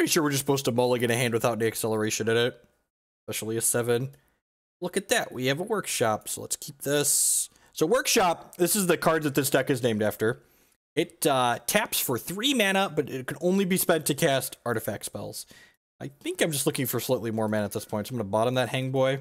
pretty sure we're just supposed to mulligan a hand without any acceleration in it. Especially a 7. Look at that. We have a workshop. So let's keep this. So workshop, this is the card that this deck is named after. It taps for 3 mana, but it can only be spent to cast artifact spells. I think I'm just looking for slightly more mana at this point, so I'm going to bottom that Hang Boy.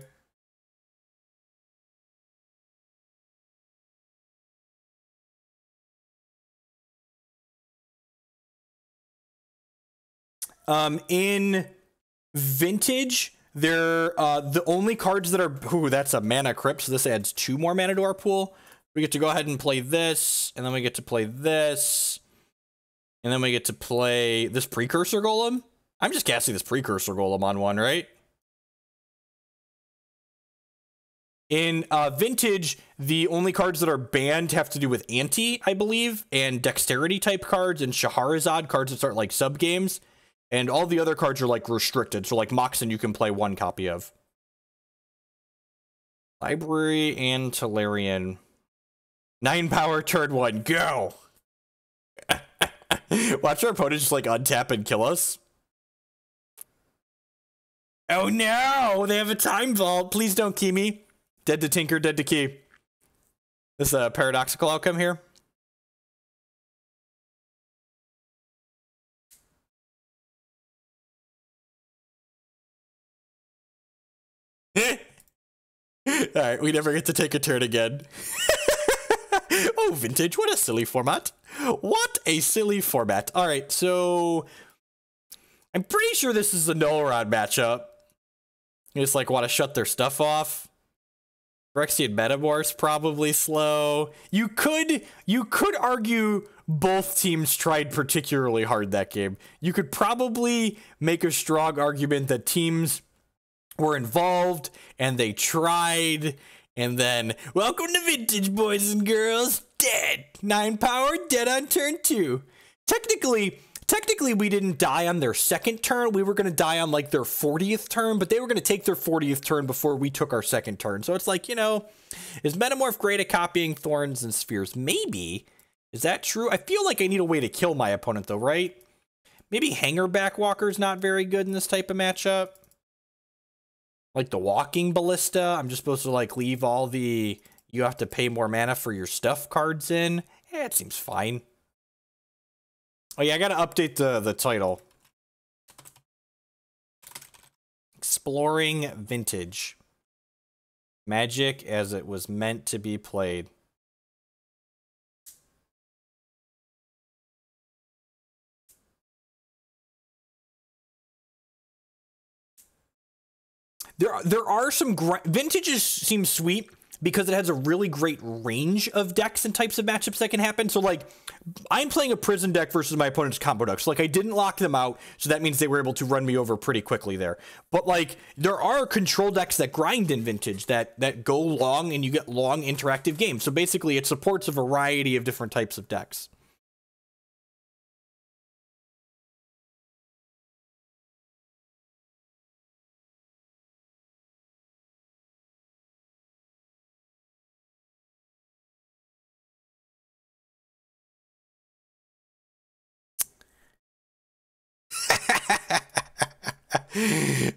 In Vintage, they're the only cards that are... Ooh, that's a Mana Crypt, so this adds 2 more mana to our pool. We get to go ahead and play this, and then we get to play this, and then we get to play this Precursor Golem. I'm just casting this Precursor Golem on 1, right? In Vintage, the only cards that are banned have to do with Ante, I believe, and Dexterity type cards, and Shahrazad, cards that start like sub-games. And all the other cards are like restricted, so like Moxen you can play 1 copy of. Library and Tolarian. 9 power, turn 1, go! Watch our opponent just like untap and kill us. Oh no! They have a time vault! Please don't key me. Dead to Tinker, dead to key. This is a paradoxical outcome here. Alright, we never get to take a turn again. Oh, Vintage, what a silly format. What a silly format. Alright, so... I'm pretty sure this is a Null Rod matchup. You just, like, want to shut their stuff off. Phyrexian Metamorph's probably slow. You could argue both teams tried particularly hard that game. You could probably make a strong argument that teams were involved and they tried, and then welcome to Vintage, boys and girls. Dead. 9 power, dead on turn 2. Technically we didn't die on their 2nd turn. We were going to die on like their 40th turn, but they were going to take their 40th turn before we took our 2nd turn. So it's like, you know, is Metamorph great at copying thorns and spheres? Maybe. Is that true? I feel like I need a way to kill my opponent though, right? Maybe Hangarback Walker's not very good in this type of matchup. Like the Walking Ballista, I'm just supposed to like leave all the you have to pay more mana for your stuff cards in. Yeah, it seems fine. Oh yeah, I gotta update the title. Exploring Vintage. Magic as it was meant to be played. There are some Vintages seem sweet because it has a really great range of decks and types of matchups that can happen. So like I'm playing a prison deck versus my opponent's combo deck. So like I didn't lock them out, so that means they were able to run me over pretty quickly there. But like there are control decks that grind in Vintage that go long and you get long interactive games. So basically it supports a variety of different types of decks.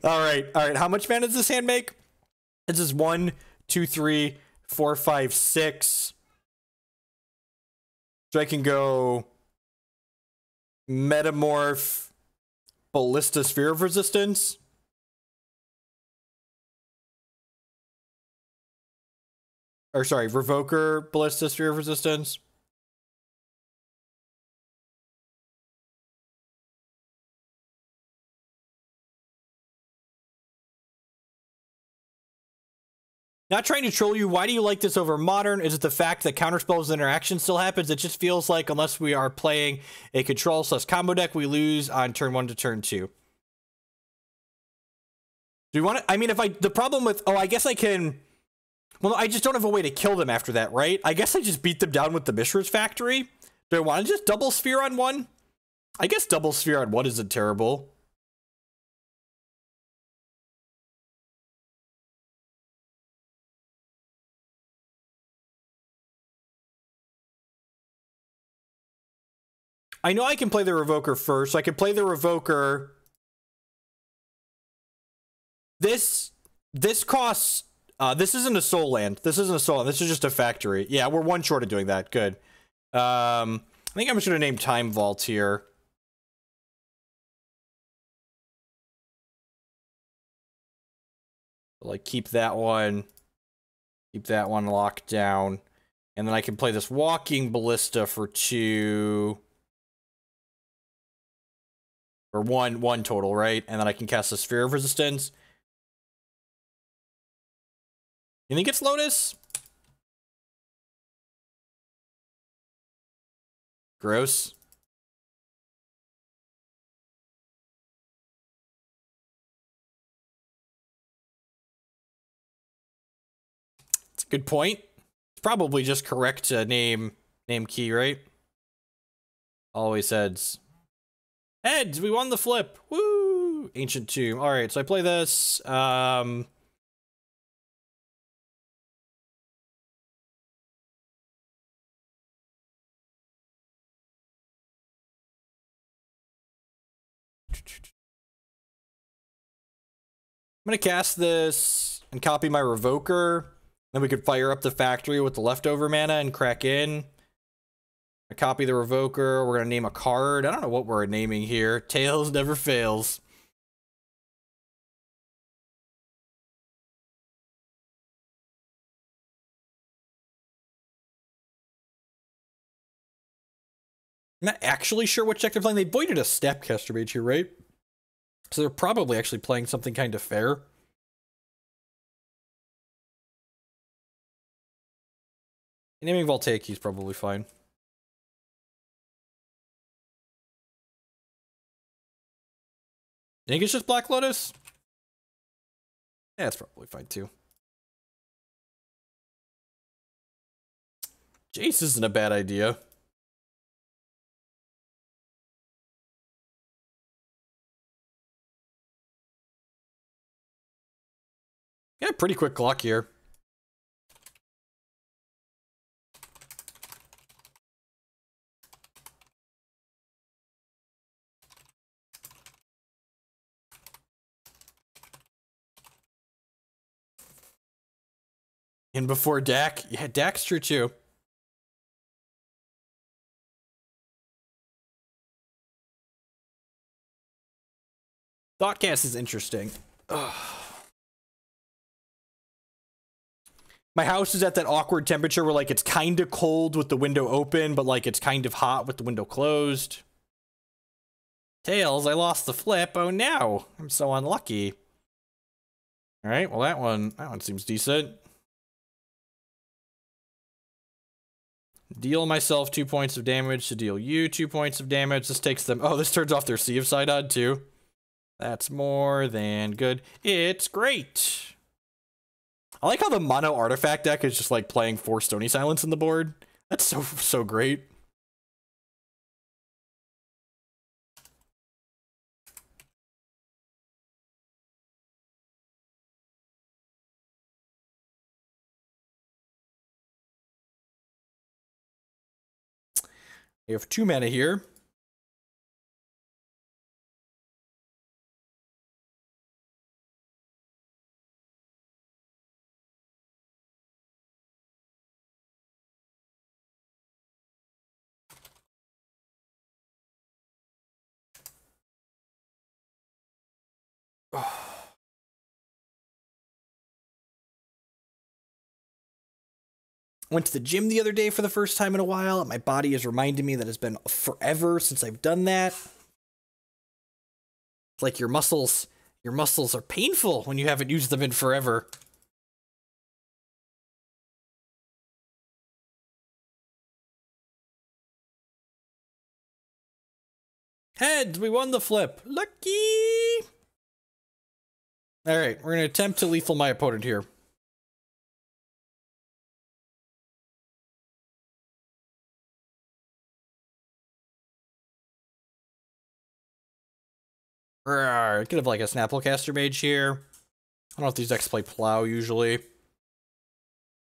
All right. How much mana does this hand make? This is 1, 2, 3, 4, 5, 6. So I can go Metamorph, Ballista, Sphere of Resistance. Or sorry, Revoker, Ballista, Sphere of Resistance. Not trying to troll you. Why do you like this over Modern? Is it the fact that counterspells interaction still happens? It just feels like unless we are playing a control/combo deck, we lose on turn 1 to turn 2. Do you want to? I mean, the problem with, I guess I can. Well, I just don't have a way to kill them after that, right? I guess I just beat them down with the Mishra's Factory. Do I want to just double Sphere on 1? I guess double Sphere on 1 isn't terrible. I know I can play the Revoker first, so I can play the Revoker, This costs, this isn't a soul land. This isn't a soul land. This is just a factory. Yeah, we're one short of doing that. Good. I think I'm just going to name Time Vault here. Like, keep that one locked down. And then I can play this Walking Ballista for 2. Or one total, right? And then I can cast a Sphere of Resistance. You think it's Lotus? Gross. It's a good point. It's probably just correct to name key, right? Always heads. Heads, we won the flip. Woo! Ancient Tomb. All right, so I play this. I'm gonna cast this and copy my Revoker. Then we could fire up the factory with the leftover mana and crack in. I copy the Revoker. We're gonna name a card. I don't know what we're naming here. Tails never fails. I'm not actually sure what deck they're playing. They voided a Snapcaster Mage here, right? So they're probably actually playing something kind of fair. Naming Voltaic is probably fine. You think it's just Black Lotus? Yeah, it's probably fine too. Jace isn't a bad idea. Yeah, pretty quick clock here. And before Dak, yeah, Dak's true too. Thoughtcast is interesting. Ugh. My house is at that awkward temperature where, like, it's kind of cold with the window open, but, like, it's kind of hot with the window closed. Tails, I lost the flip. Oh, no. I'm so unlucky. All right, well, that one seems decent. Deal myself 2 points of damage to deal you 2 points of damage. This takes them... Oh, this turns off their Sea of Sidon, too. That's more than good. It's great. I like how the mono artifact deck is just like playing 4 Stony Silence in the board. That's so great. We have 2 mana here. Went to the gym the other day for the first time in a while. My body is reminding me that it's been forever since I've done that. It's like your muscles are painful when you haven't used them in forever. Heads, we won the flip. Lucky! Alright, we're gonna attempt to lethal my opponent here. Could have like a Snapcaster Mage here. I don't know if these decks play Plow usually.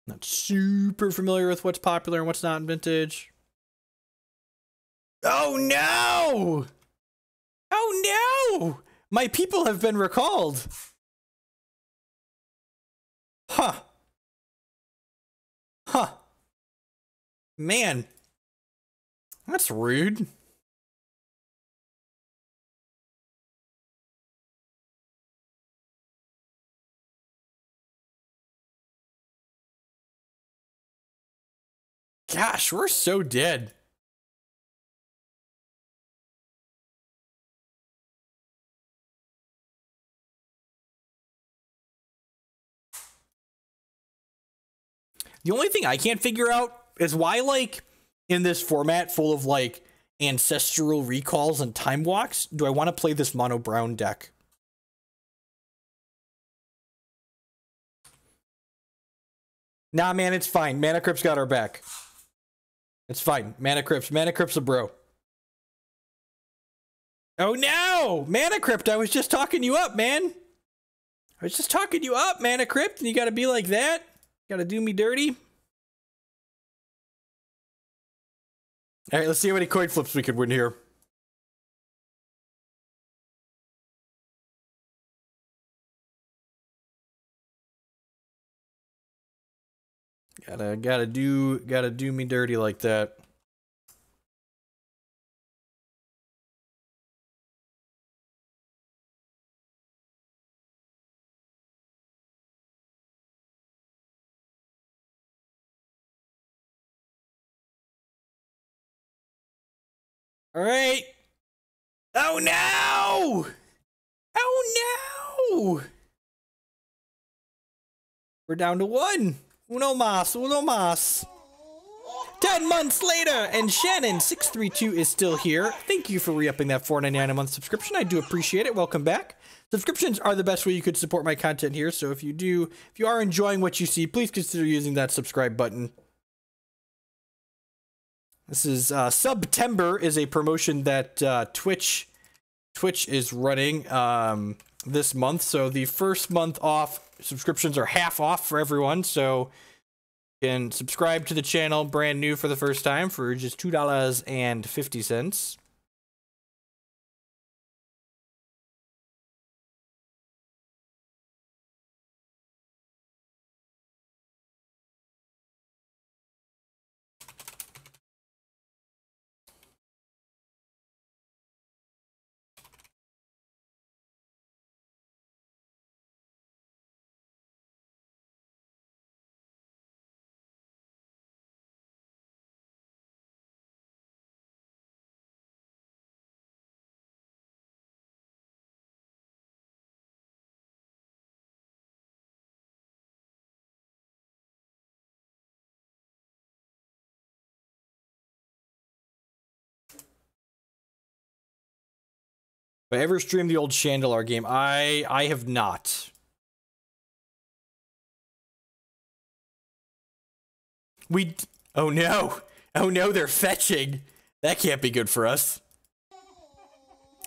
Not super familiar with what's popular and what's not in Vintage. Oh no! Oh no! My people have been recalled. Huh. Huh. Man. That's rude. Gosh, we're so dead. The only thing I can't figure out is why, like, in this format full of, like, ancestral recalls and time walks, do I want to play this mono brown deck? Nah, man, it's fine. Mana Crypt's got our back. It's fine. Mana Crypt's a bro. Oh no! Mana Crypt, I was just talking you up, man. I was just talking you up, Mana Crypt, and you gotta be like that? Gotta do me dirty? Alright, let's see how many coin flips we could win here. Gotta do me dirty like that. All right. Oh no! Oh no! We're down to one. Uno mas. 10 months later, and Shannon632 is still here. Thank you for re-upping that $4.99 a month subscription. I do appreciate it. Welcome back. Subscriptions are the best way you could support my content here, so if you are enjoying what you see, please consider using that subscribe button. This is September is a promotion that Twitch is running this month. So the first month off subscriptions are half off for everyone. So you can subscribe to the channel brand new for the first time for just $2.50. Have I ever streamed the old Chandelar game? I have not. Oh no. Oh no, they're fetching. That can't be good for us.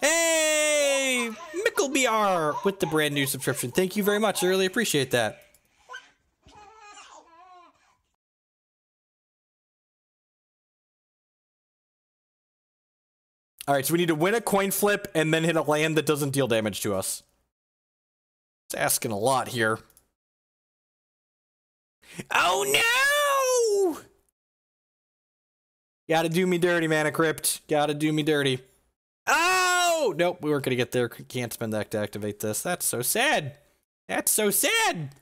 Hey, MickleBR with the brand new subscription. Thank you very much. I really appreciate that. All right, so we need to win a coin flip and then hit a land that doesn't deal damage to us. It's asking a lot here. Oh no! Gotta do me dirty, Mana Crypt. Gotta do me dirty. Oh! Nope, we weren't gonna get there. Can't spend that to activate this. That's so sad. That's so sad.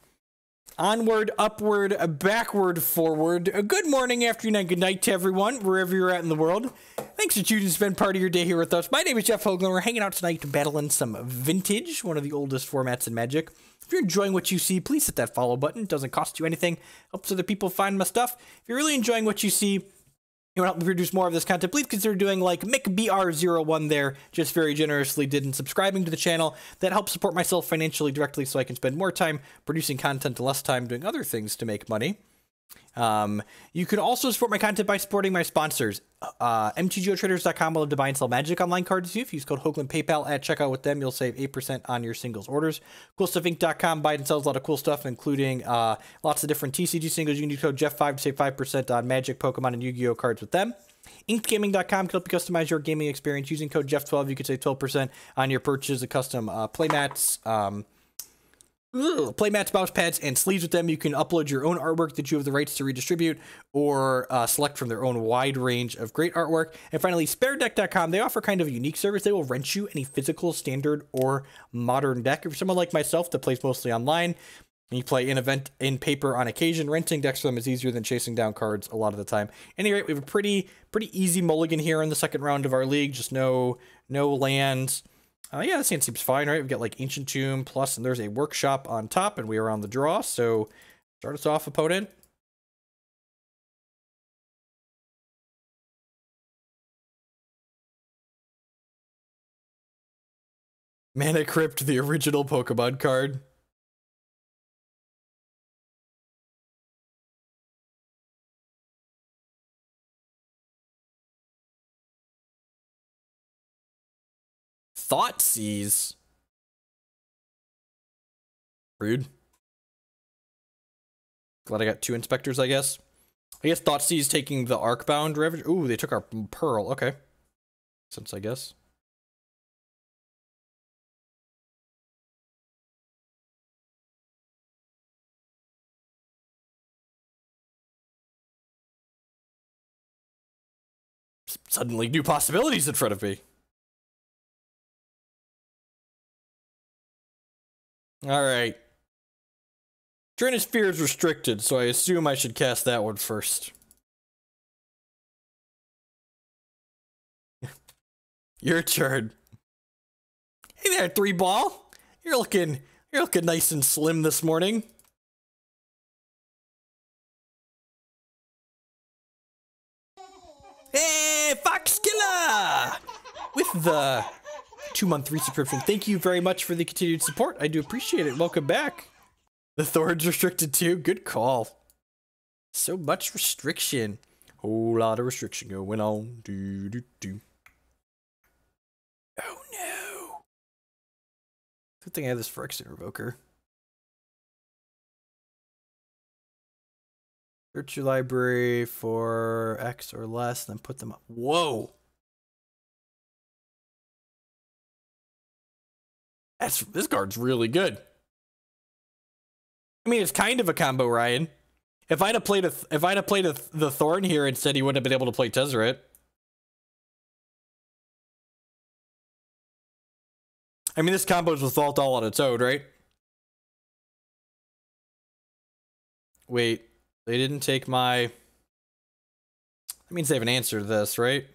Onward, upward, backward, forward. A good morning, afternoon, and good night to everyone, wherever you're at in the world. Thanks for choosing to spend part of your day here with us. My name is Jeff Hoagland. We're hanging out tonight battling some Vintage, one of the oldest formats in Magic. If you're enjoying what you see, please hit that follow button. It doesn't cost you anything. Helps other people find my stuff. If you're really enjoying what you see, you want to help me produce more of this content, please consider doing like MickBR01 there, just very generously did, and subscribing to the channel. That helps support myself financially directly so I can spend more time producing content and less time doing other things to make money. You can also support my content by supporting my sponsors. MTGOtraders.com will have to buy and sell Magic online cards too. If you use code Hoagland PayPal at checkout with them, you'll save 8% on your singles orders. CoolStuffInc.com buys and sells a lot of cool stuff, including lots of different TCG singles. You can use code Jeff5 to save 5% on Magic, Pokemon, and Yu-Gi-Oh cards with them. InkedGaming.com can help you customize your gaming experience. Using code Jeff12, you can save 12% on your purchase of custom playmats, play mats, mouse pads, and sleeves with them. You can upload your own artwork that you have the rights to redistribute, or select from their own wide range of great artwork. And finally, sparedeck.com. They offer kind of a unique service. They will rent you any physical, standard, or modern deck. If you're someone like myself that plays mostly online, and you play in event in paper on occasion, renting decks for them is easier than chasing down cards a lot of the time. Anyway, we have a pretty easy mulligan here in the second round of our league. Just no lands. Yeah, this hand seems fine, right? We've got like Ancient Tomb plus, and there's a Workshop on top, and we are on the draw. So start us off, opponent. Mana Crypt, the original Pokemon card. Thoughtseize. Rude. Glad I got 2 inspectors, I guess. I guess Thoughtseize taking the Arcbound Ravager. Ooh, they took our Pearl. Okay. Since I guess. Suddenly new possibilities in front of me. Alright. Trinisphere is restricted, so I assume I should cast that one first. Your turn. Hey there, 3-ball. You're looking nice and slim this morning. Hey, Foxkiller! With the 2-month resubscription. Thank you very much for the continued support. I do appreciate it. Welcome back. The Thorn's restricted too. Good call. So much restriction. Whole lot of restriction going on. Do. Oh no. Good thing I have this Phyrexian Revoker. Search your library for X or less, then put them up. Whoa. This card's really good. I mean, it's kind of a combo, Ryan. If I'd have played the Thorn here instead, he wouldn't have been able to play Tezzeret. I mean, this combo's with Vault all on its own, right? Wait, they didn't take my... That means they have an answer to this, right?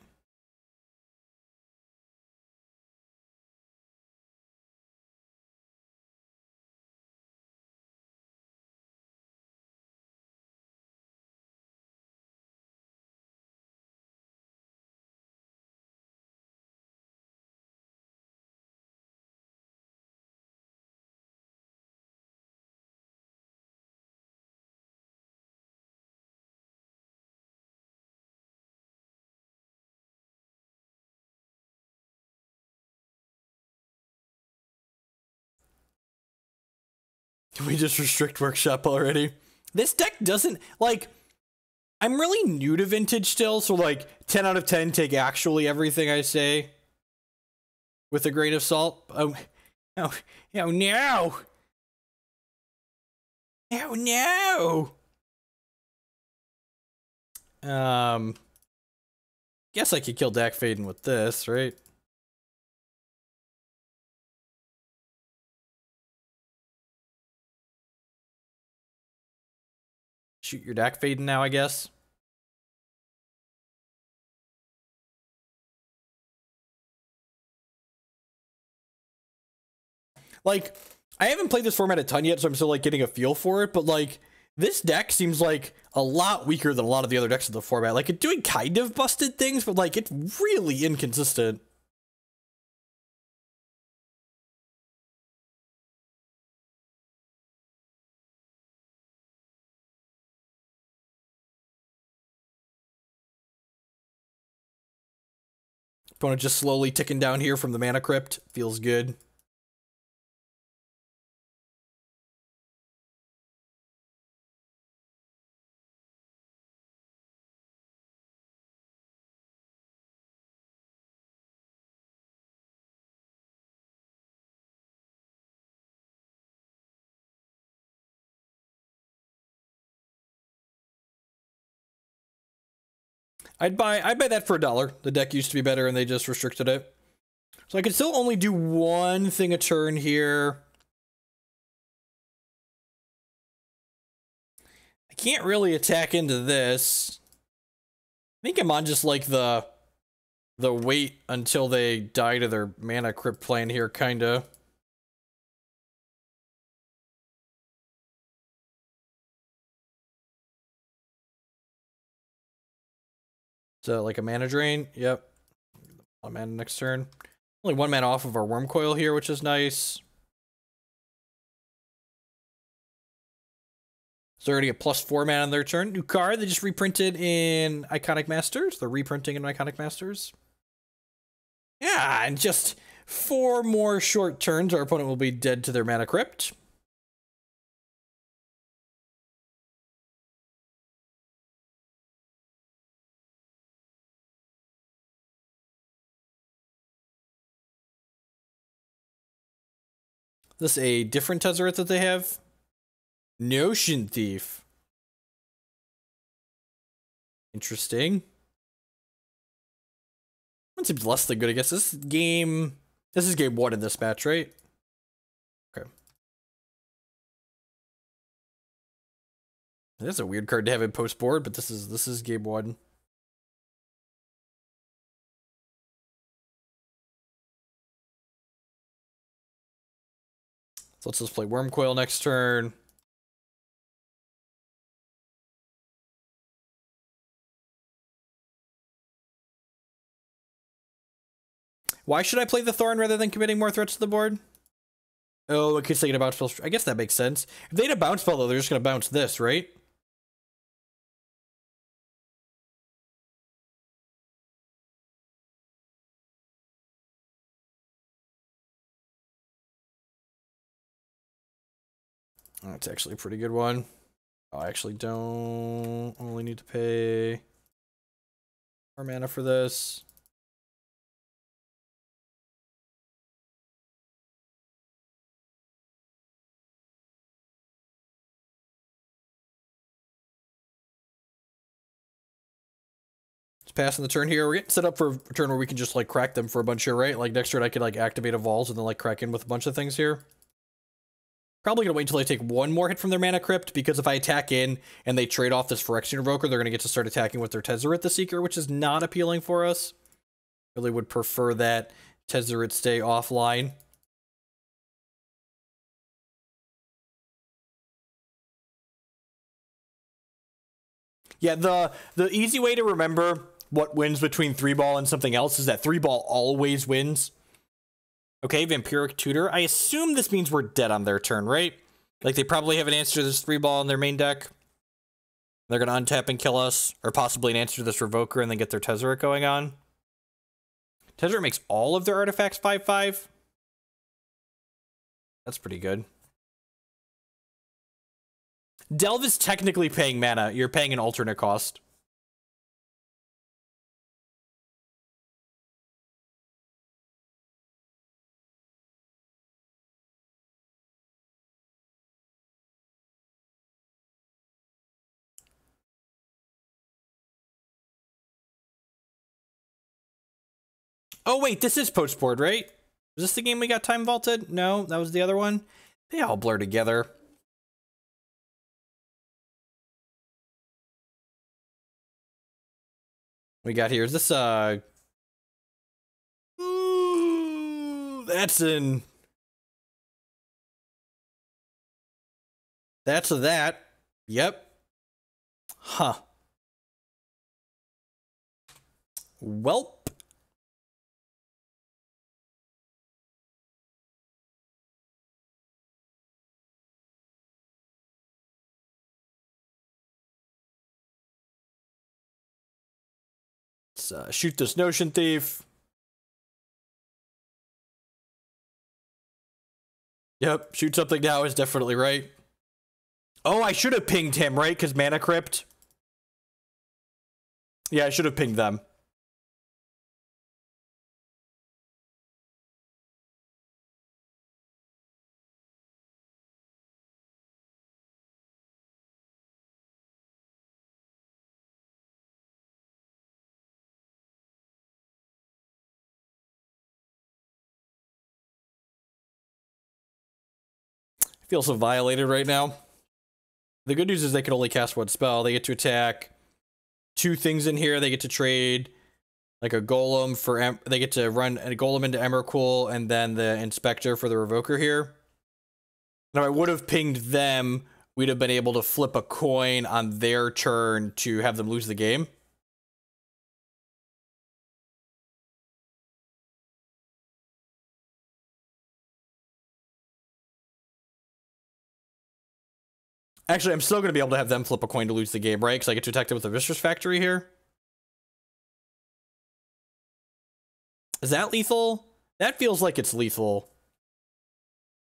Can we just restrict Workshop already? This deck doesn't, like, I'm really new to Vintage still, so like 10 out of 10 take actually everything I say with a grain of salt. Oh no. Guess I could kill Dak Faden with this, right? Shoot your Dak Faden now, I guess. Like, I haven't played this format a ton yet, so I'm still like getting a feel for it, but like, this deck seems like a lot weaker than a lot of the other decks in the format. Like, it's doing kind of busted things, but like, it's really inconsistent. Opponent just slowly ticking down here from the Mana Crypt. Feels good. I'd buy that for $1. The deck used to be better and they just restricted it. So I can still only do one thing a turn here. I can't really attack into this. I think I'm on just like the wait until they die to their Mana Crypt plan here, kinda. So like a mana drain, yep. One mana next turn. Only one mana off of our Wurmcoil here, which is nice. So they're gonna get +4 mana on their turn. New card, they just reprinted in Iconic Masters. They're reprinting in Iconic Masters. Yeah, and just 4 more short turns, our opponent will be dead to their Mana Crypt. This a different Tezzeret that they have? Notion Thief. Interesting. One seems less than good, I guess. This is game 1 in this match, right? Okay. That's a weird card to have in post board, but this is game 1. So let's just play Wurmcoil next turn. Why should I play the Thorn rather than committing more threats to the board? Oh, in case they get a bounce spell. I guess that makes sense. If they had a bounce spell, though, they're just going to bounce this, right? Oh, that's actually a pretty good one. I actually don't only need to pay more mana for this. Just passing the turn here. We're getting set up for a turn where we can just like crack them for a bunch here, right? Like next turn I could like activate a Vault and then like crack in with a bunch of things here. Probably gonna wait until I take one more hit from their Mana Crypt, because if I attack in and they trade off this Phyrexian Revoker, they're gonna get to start attacking with their Tezzeret the Seeker, which is not appealing for us. Really would prefer that Tezzeret stay offline. Yeah, the easy way to remember what wins between 3-ball and something else is that 3-ball always wins. Okay, Vampiric Tutor. I assume this means we're dead on their turn, right? Like, they probably have an answer to this 3-ball in their main deck. They're going to untap and kill us, or possibly an answer to this Revoker and then get their Tezzeret going on. Tezzeret makes all of their artifacts 5/5. That's pretty good. Delve is technically paying mana. You're paying an alternate cost. Oh, wait, this is post board, right? Was this the game we got time vaulted? No, that was the other one. They all blur together. We got here. Is this, ooh, that's in... That's a that. Yep. Huh. Welp. Let's shoot this Notion Thief. Yep, shoot something now is definitely right. Oh, I should have pinged him, right? Because Mana Crypt. Yeah, I should have pinged them. feel so violated right now. The good news is they can only cast one spell. They get to attack 2 things in here. They get to trade like a golem for... They get to run a golem into Wurmcoil and then the Inspector for the Revoker here. Now, I would have pinged them. We'd have been able to flip a coin on their turn to have them lose the game. Actually, I'm still going to be able to have them flip a coin to lose the game, right? Because I get to attack them with the Mistress Factory here. Is that lethal? That feels like it's lethal.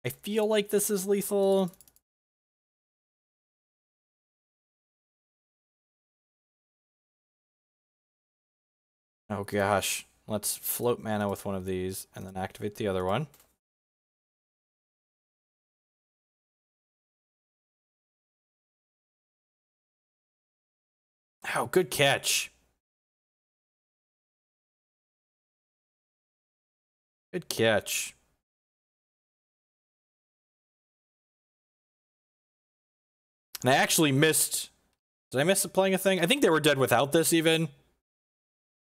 I feel like this is lethal. Oh gosh. Let's float mana with one of these and then activate the other one. Oh, good catch. Good catch. And I actually missed... Did I miss playing a thing? I think they were dead without this even.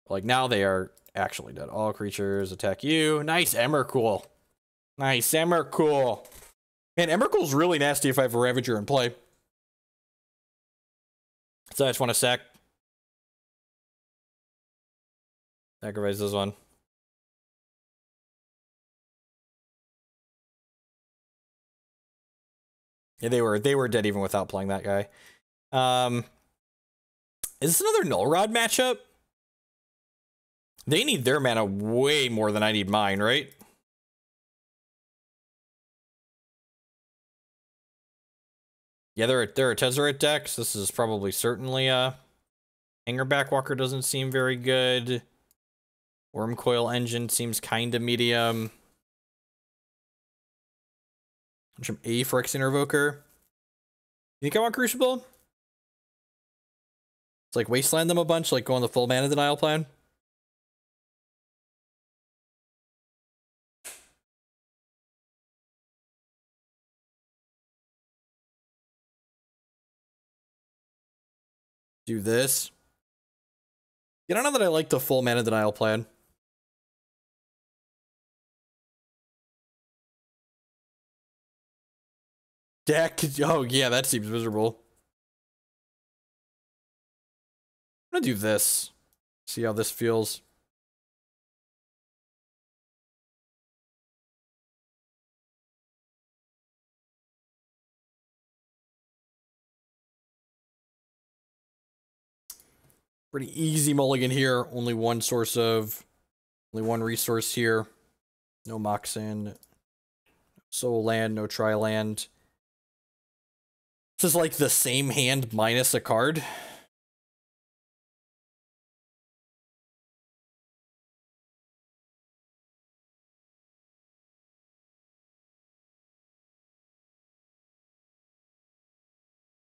Like, now they are actually dead. All creatures attack you. Nice, Wurmcoil. Nice, Wurmcoil. Man, Wurmcoil's really nasty if I have a Ravager in play. So I just want to sacrifice this one. Yeah, they were dead even without playing that guy. Is this another Null Rod matchup? They need their mana way more than I need mine, right? Yeah, they're a Tezzeret deck, so this is probably certainly Hangarback Walker doesn't seem very good. Wurmcoil Engine seems kind of medium. From a Phyrexian Revoker. You think I want Crucible? It's like Wasteland them a bunch, like go on the full mana denial plan. Do this. You don't know that I like the full mana denial plan. Deck. Oh, yeah, that seems miserable. I'm gonna do this. See how this feels. Pretty easy mulligan here. Only one resource here. No Moxin. Soul land, no tri-land. This is like the same hand minus a card.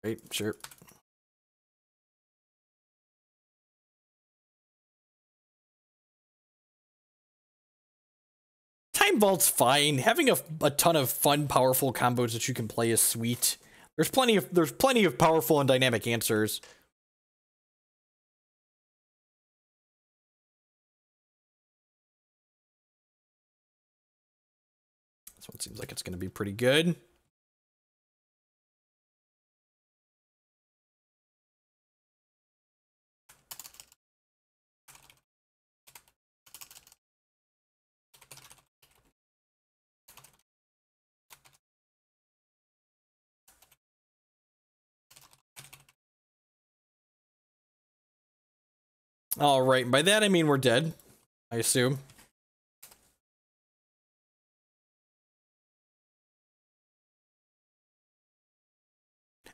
Right, sure. Time Vault's fine. Having a ton of fun, powerful combos that you can play is sweet. There's plenty of powerful and dynamic answers. This one seems like it's going to be pretty good. All right, by that I mean we're dead, I assume.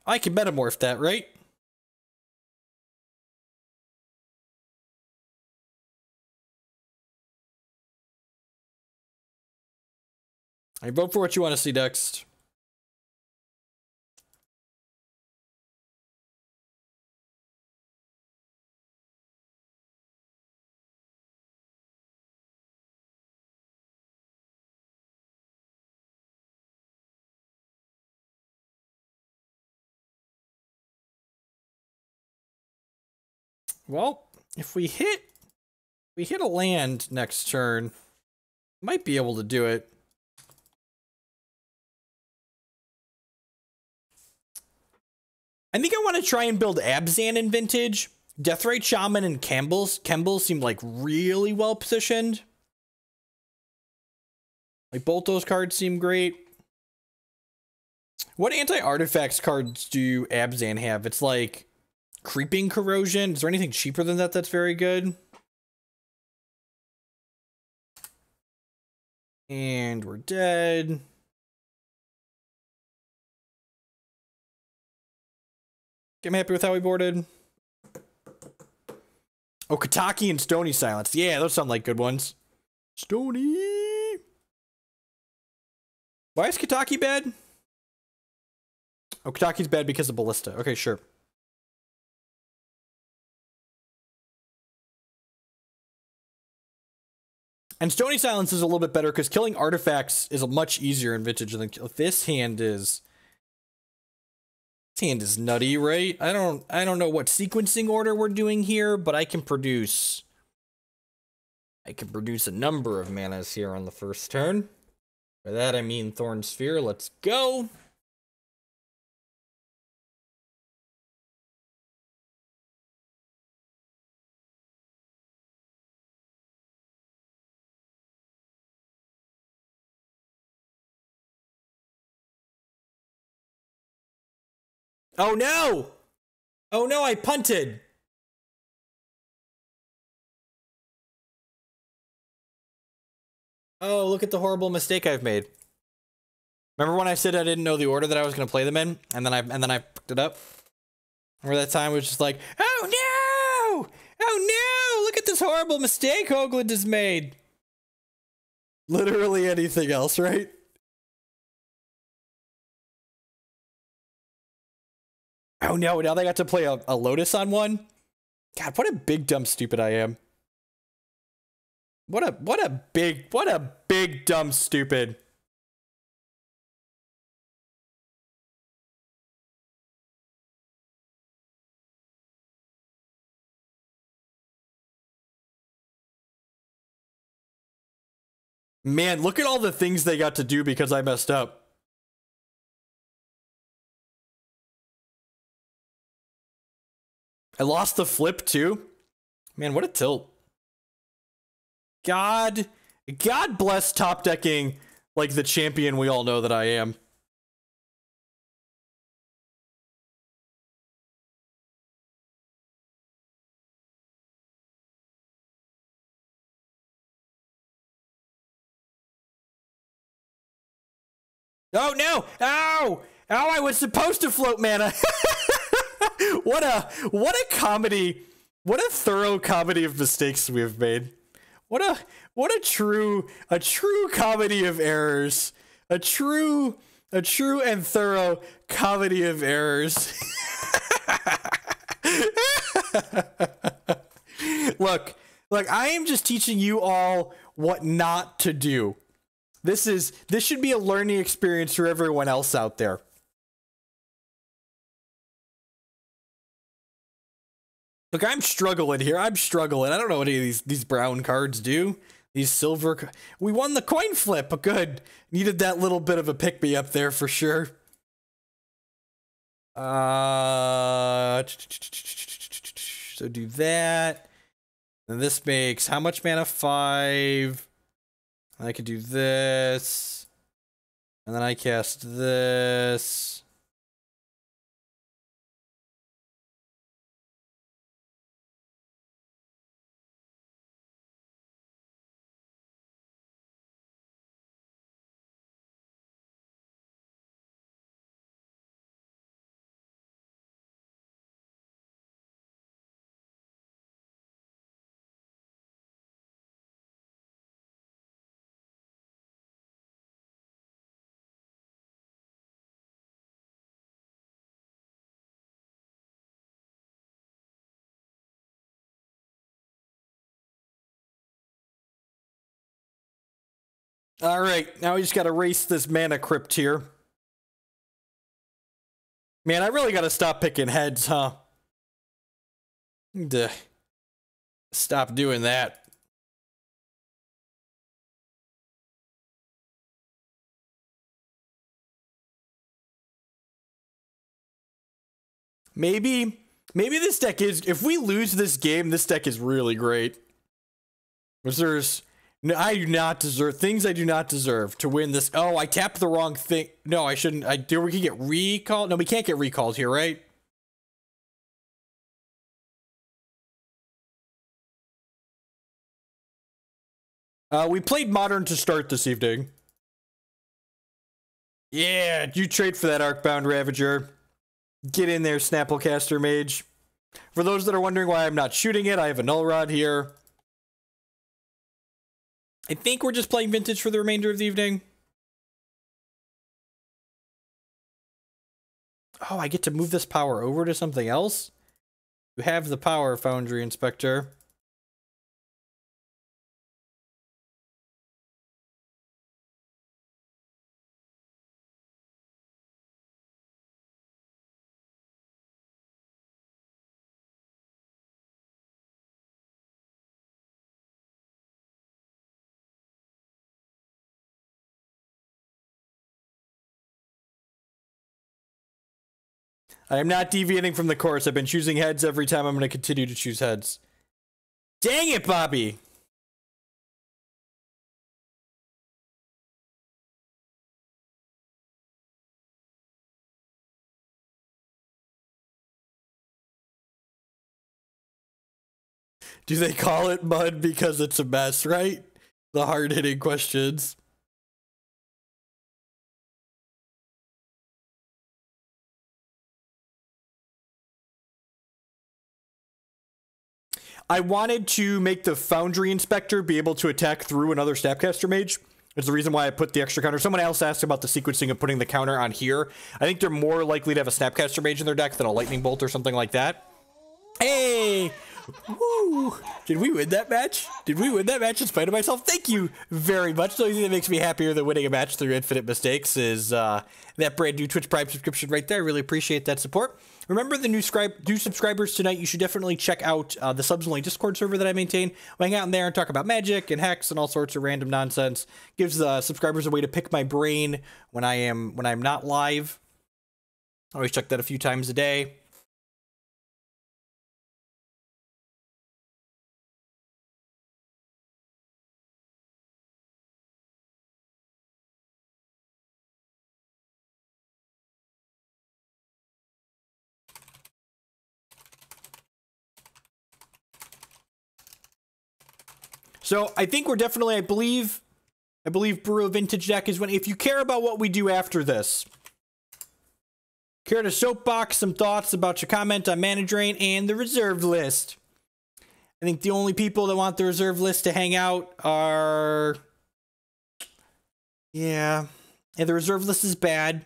I can metamorph that, right? I vote for what you want to see next. Well, if we hit a land next turn, might be able to do it. I think I want to try and build Abzan in Vintage. Deathrite Shaman and Kemble seem like really well positioned. Like both those cards seem great. What anti-artifacts cards do Abzan have? It's like Creeping Corrosion. Is there anything cheaper than that that's very good? And we're dead. I'm happy with how we boarded. Oh, Kataki and Stony Silence. Yeah, those sound like good ones. Stony. Why is Kataki bad? Oh, Kataki's bad because of Ballista. Okay, sure. And Stony Silence is a little bit better because killing artifacts is much easier in Vintage than this hand is. This hand is nutty, right? I don't know what sequencing order we're doing here, but I can produce a number of manas here on the first turn. By that I mean Thorn Sphere. Let's go. Oh no! Oh no, I punted! Oh, look at the horrible mistake I've made. Remember when I said I didn't know the order that I was going to play them in, and then I picked it up? Remember that time it was just like, oh no! Oh no! Look at this horrible mistake Hoagland has made. Literally anything else, right? Oh no, now they got to play a Lotus on one? God, what a big dumb stupid I am. What a big dumb stupid. Man, look at all the things they got to do because I messed up. I lost the flip too. Man, what a tilt. God bless top decking like the champion we all know that I am. Oh no! Ow! Ow, I was supposed to float mana. What a comedy. What a thorough comedy of mistakes we have made. What a true comedy of errors. A true and thorough comedy of errors. Look, I am just teaching you all what not to do. This should be a learning experience for everyone else out there. Look, I'm struggling here. I'm struggling. I don't know what any of these brown cards do. These silver... We won the coin flip, but good. Needed that little bit of a pick-me-up there for sure. So do that. And this makes how much mana? 5. I could do this. And then I cast this. All right, now we just got to race this Mana Crypt here. Man, I really got to stop picking heads, huh? Duh. Stop doing that. Maybe this deck is, if we lose this game, this deck is really great. Because no, I do not deserve, things I do not deserve to win this. Oh, I tapped the wrong thing. No, I shouldn't. We can get recalled. No, we can't get recalled here, right? We played Modern to start this evening. Yeah, you trade for that Arcbound Ravager. Get in there, Snapplecaster Mage. For those that are wondering why I'm not shooting it, I have a Null Rod here. I think we're just playing Vintage for the remainder of the evening. Oh, I get to move this power over to something else? You have the power, Foundry Inspector. I am not deviating from the course. I've been choosing heads every time. I'm going to continue to choose heads. Dang it, Bobby! Do they call it mud because it's a mess, right? The hard-hitting questions. I wanted to make the Foundry Inspector be able to attack through another Snapcaster Mage. It's the reason why I put the extra counter. Someone else asked about the sequencing of putting the counter on here. I think they're more likely to have a Snapcaster Mage in their deck than a Lightning Bolt or something like that. Hey! Woo! Did we win that match? Did we win that match in spite of myself? Thank you very much. The only thing that makes me happier than winning a match through infinite mistakes is that brand new Twitch Prime subscription right there. I really appreciate that support. Remember the new subscribers tonight. You should definitely check out the Subs Only Discord server that I maintain. We hang out in there and talk about magic and hex and all sorts of random nonsense. Gives the subscribers a way to pick my brain when I'm not live. I always check that a few times a day. So I think we're definitely, I believe Brew a Vintage deck is when, if you care about what we do after this, care to soapbox some thoughts about your comment on Mana Drain and the reserve list. I think the only people that want the reserve list to hang out are, yeah, and the reserve list is bad.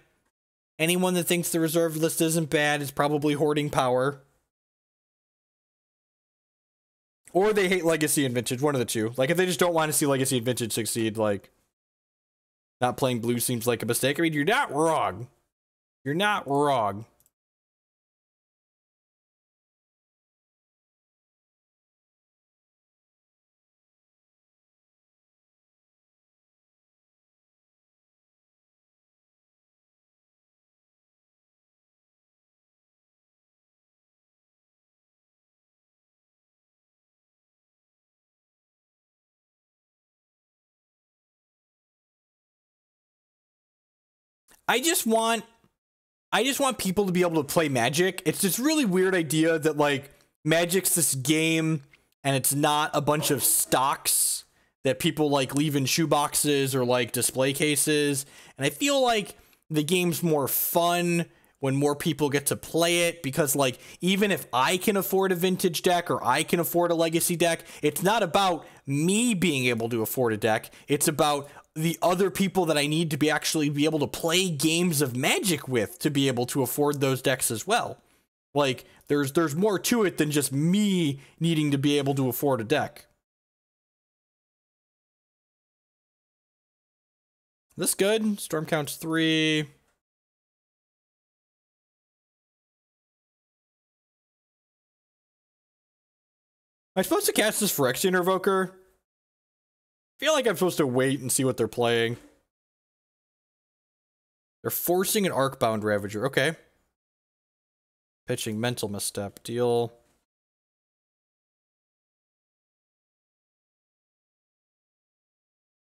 Anyone that thinks the reserve list isn't bad is probably hoarding power. Or they hate Legacy and Vintage, one of the two. Like, if they just don't want to see Legacy and Vintage succeed, like, not playing blue seems like a mistake. I mean, you're not wrong. You're not wrong. I just want people to be able to play Magic. It's this really weird idea that, like, Magic's this game and it's not a bunch of stocks that people, like, leave in shoeboxes or, like, display cases. And I feel like the game's more fun when more people get to play it, because, like, even if I can afford a Vintage deck or I can afford a Legacy deck, it's not about me being able to afford a deck. It's about the other people that I need to be actually be able to play games of Magic with to be able to afford those decks as well. Like, there's more to it than just me needing to be able to afford a deck. This good? Storm counts 3. I supposed to cast this Phyrexian Revoker? I feel like I'm supposed to wait and see what they're playing. They're forcing an Arcbound Ravager. Okay. Pitching Mental Misstep. Deal.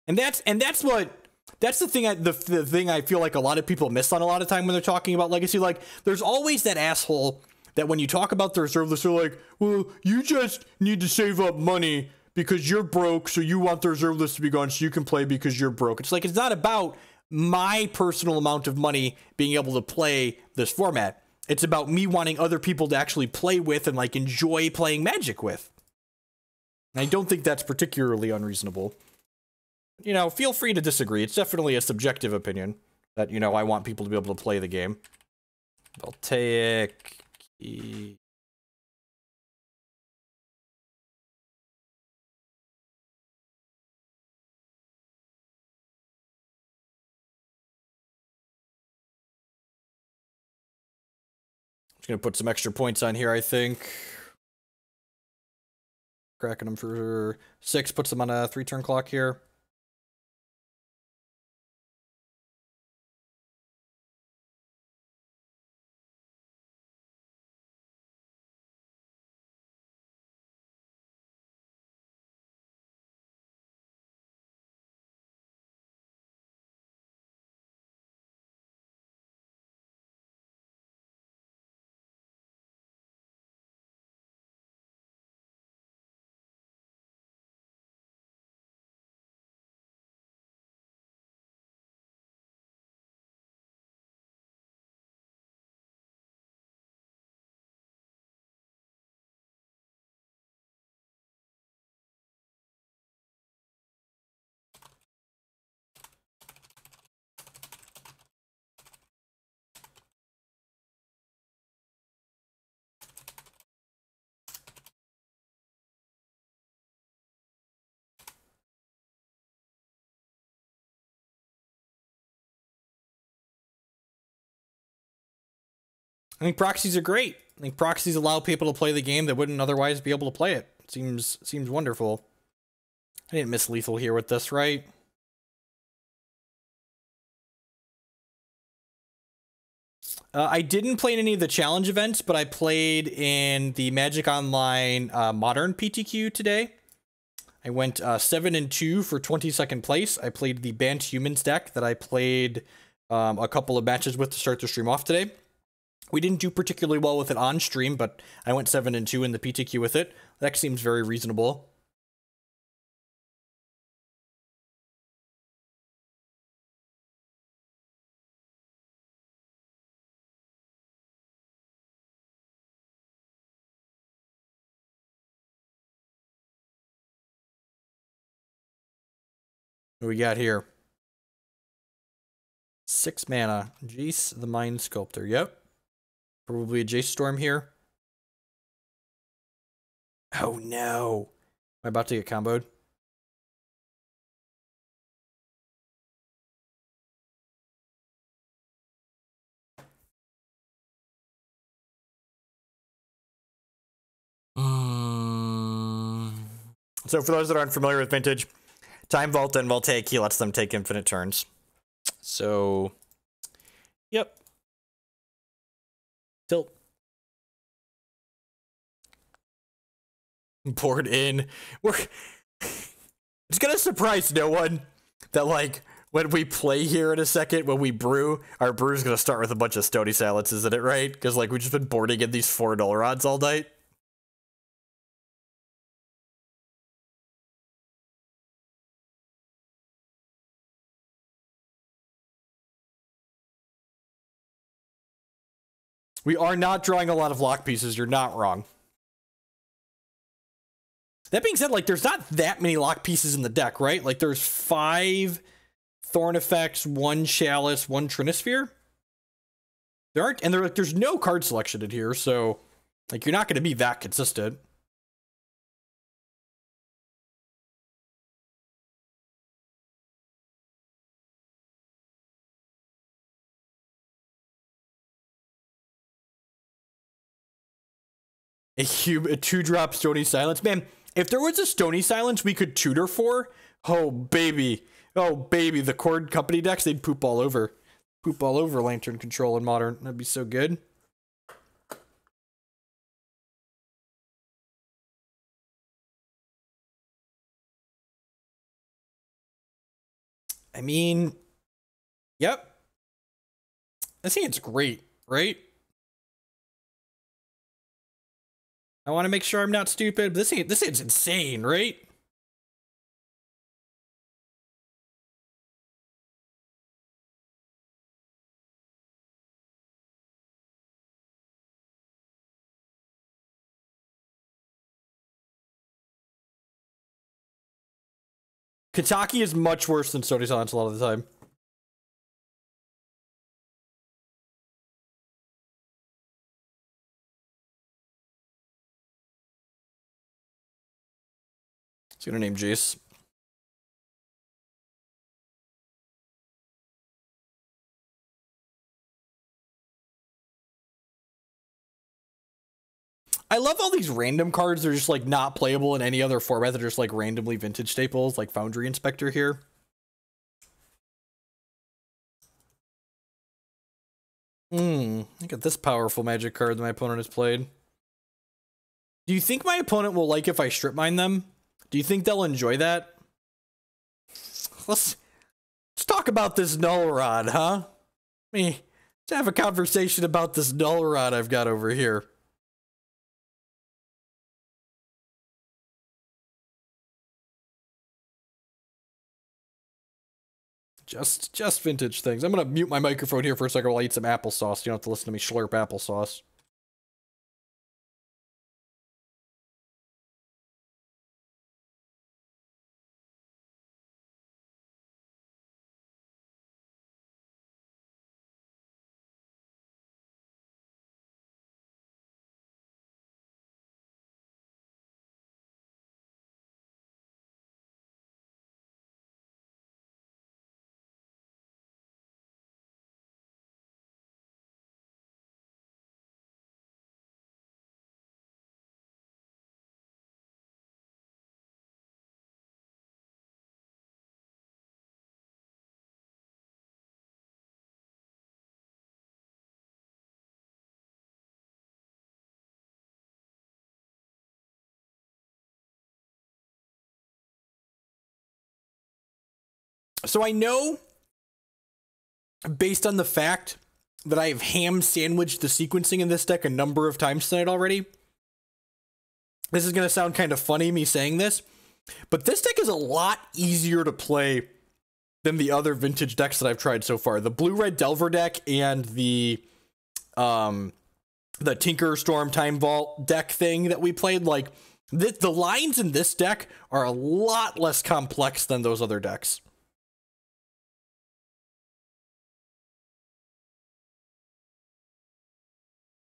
And that's the thing the thing I feel like a lot of people miss on a lot of time when they're talking about Legacy. Like, there's always that asshole that when you talk about the reserve list, they're like, well, you just need to save up money because you're broke, so you want the reserve list to be gone so you can play because you're broke. It's like, it's not about my personal amount of money being able to play this format. It's about me wanting other people to actually play with and, like, enjoy playing Magic with. And I don't think that's particularly unreasonable. You know, feel free to disagree. It's definitely a subjective opinion that, you know, I want people to be able to play the game. Voltaic. I'm just gonna put some extra points on here, I think. Cracking them for 6, puts them on a 3-turn clock here. I think proxies are great. I think proxies allow people to play the game that wouldn't otherwise be able to play it. Seems wonderful. I didn't miss lethal here with this, right? I didn't play in any of the challenge events, but I played in the Magic Online Modern PTQ today. I went 7-2 for 22nd place. I played the Banned Humans deck that I played a couple of matches with to start the stream off today. We didn't do particularly well with it on stream, but I went 7-2 in the PTQ with it. That seems very reasonable. What do we got here? 6 mana. Jace the Mind Sculptor. Yep. Probably a Jace Storm here. Oh no. Am I about to get comboed? So for those that aren't familiar with Vintage, Time Vault and Voltaic, he lets them take infinite turns. So, yep. Tilt. Board in. It's gonna surprise no one that, like, when we play here in a second, when we brew, our brew's gonna start with a bunch of Stony Silence, isn't it, right? Because, like, we've just been boarding in these 4 Null Rods all night. We are not drawing a lot of lock pieces, you're not wrong. That being said, like, there's not that many lock pieces in the deck, right? Like, there's 5 Thorn effects, 1 Chalice, 1 Trinisphere. There aren't, and there's no card selection in here, so, like, you're not going to be that consistent. A 2-drop Stony Silence. Man, if there was a Stony Silence we could tutor for, oh baby, the Cord Company decks, they'd poop all over. Poop all over Lantern Control in Modern. That'd be so good. I mean, yep. I think it's great, right? I want to make sure I'm not stupid, but this is insane, right? Kataki is much worse than Stony Silence a lot of the time. He's gonna name Jace. I love all these random cards. They're just like not playable in any other format. They're just like randomly vintage staples, like Foundry Inspector here. Look at this powerful magic card that my opponent has played. Do you think my opponent will like if I strip mine them? Do you think they'll enjoy that? Let's talk about this Null Rod, huh? Let's have a conversation about this Null Rod I've got over here. Just vintage things. I'm gonna mute my microphone here for a second while I eat some applesauce. You don't have to listen to me slurp applesauce. So I know, based on the fact that I have ham sandwiched the sequencing in this deck a number of times tonight already, this is going to sound kind of funny, me saying this, but this deck is a lot easier to play than the other vintage decks that I've tried so far. The Blue-Red Delver deck and the Tinker Storm Time Vault deck thing that we played, like, the lines in this deck are a lot less complex than those other decks.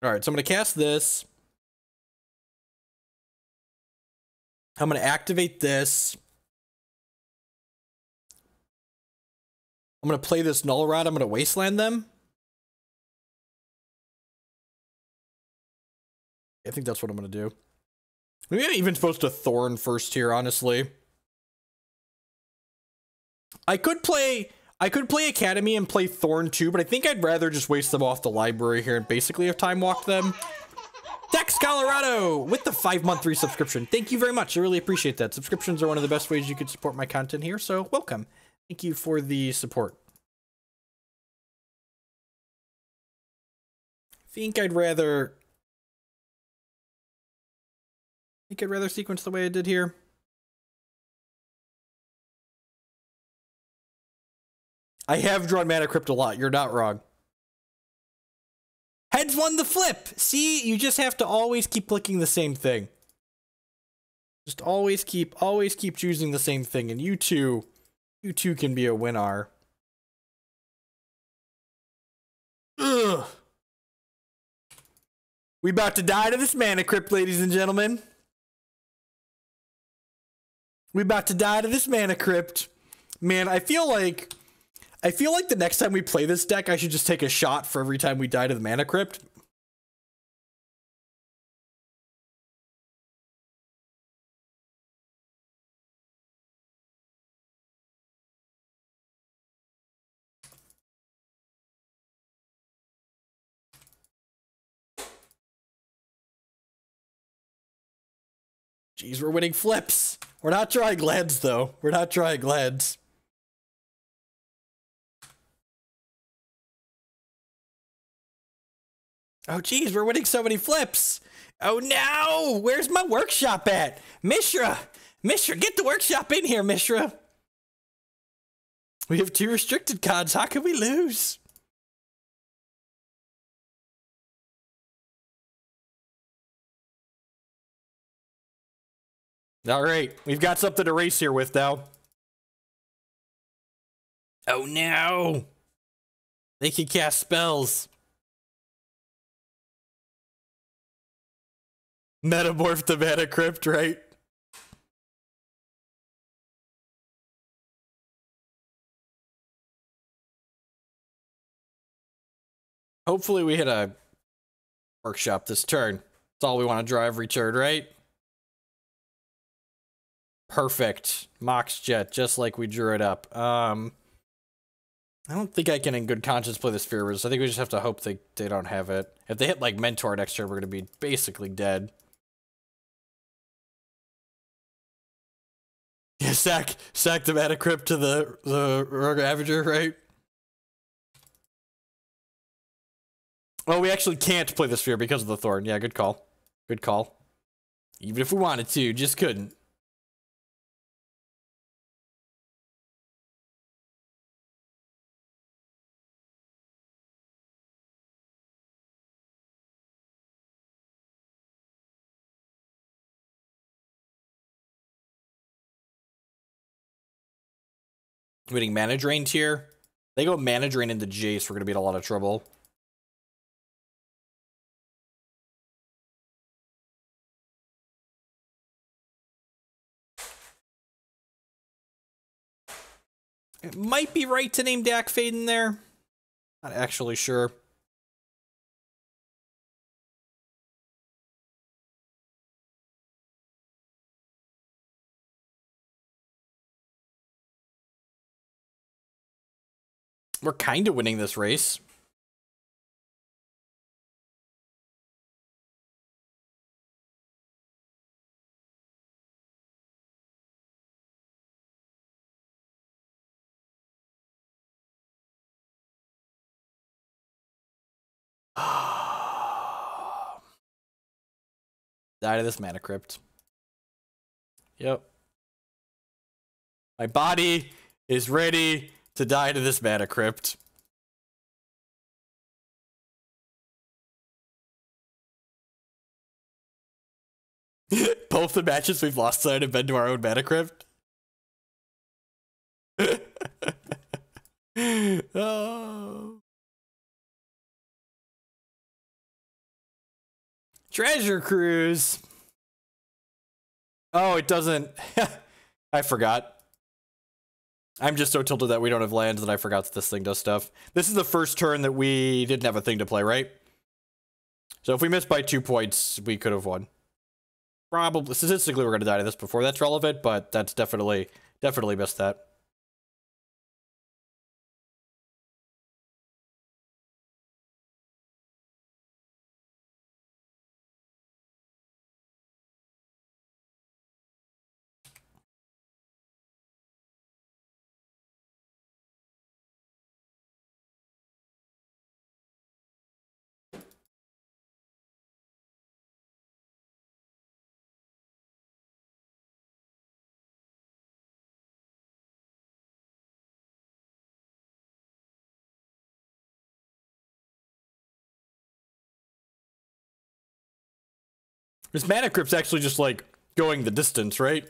All right, so I'm going to cast this. I'm going to activate this. I'm going to play this Null Rod. I'm going to Wasteland them. I think that's what I'm going to do. Maybe I'm even supposed to Thorn first here, honestly. I could play Academy and play Thorn too, but I think I'd rather just waste them off the library here and basically have time walked them. Dex Colorado with the 5-month resubscription. Thank you very much. I really appreciate that. Subscriptions are one of the best ways you can support my content here, so welcome. Thank you for the support. I think I'd rather sequence the way I did here. I have drawn Mana Crypt a lot. You're not wrong. Heads won the flip. See, you just have to always keep clicking the same thing. Just always keep choosing the same thing, and you too can be a winner. Ugh. We about to die to this Mana Crypt, ladies and gentlemen. We about to die to this Mana Crypt. Man, I feel like the next time we play this deck, I should just take a shot for every time we die to the Mana Crypt. Jeez, we're winning flips. We're not trying lands, though. We're not trying lands. Oh, jeez, we're winning so many flips. Oh, no! Where's my workshop at? Mishra! Mishra, get the workshop in here, Mishra! We have 2 restricted cards. How can we lose? All right, we've got something to race here with now. Oh, no! They can cast spells. Metamorph the Mana Crypt, right? Hopefully we hit a workshop this turn. That's all we want to draw every turn, right? Perfect. Mox Jet, just like we drew it up. I don't think I can in good conscience play the Sphere Resist. I think we just have to hope they don't have it. If they hit, like, Mentor next turn, we're going to be basically dead. Yeah, sack the Mana Crypt to the Ravager, right? Oh, we actually can't play the Sphere because of the Thorn. Yeah, good call. Good call. Even if we wanted to, just couldn't. Winning mana drains here. They go mana drain into Jace, we're gonna be in a lot of trouble. It might be right to name Dak Fade in there. Not actually sure. We're kind of winning this race. Die to this Mana Crypt. Yep. My body is ready to die to this Mana Crypt. Both the matches we've lost tonight have been to our own Mana Crypt. Oh. Treasure Cruise. Oh, it doesn't. I forgot. I'm just so tilted that we don't have lands that I forgot that this thing does stuff. This is the first turn that we didn't have a thing to play, right? So if we missed by 2 points, we could have won. Probably. Statistically, we're going to die to this before that's relevant, but that's definitely missed that. This Mana Crypt's actually just, like, going the distance, right?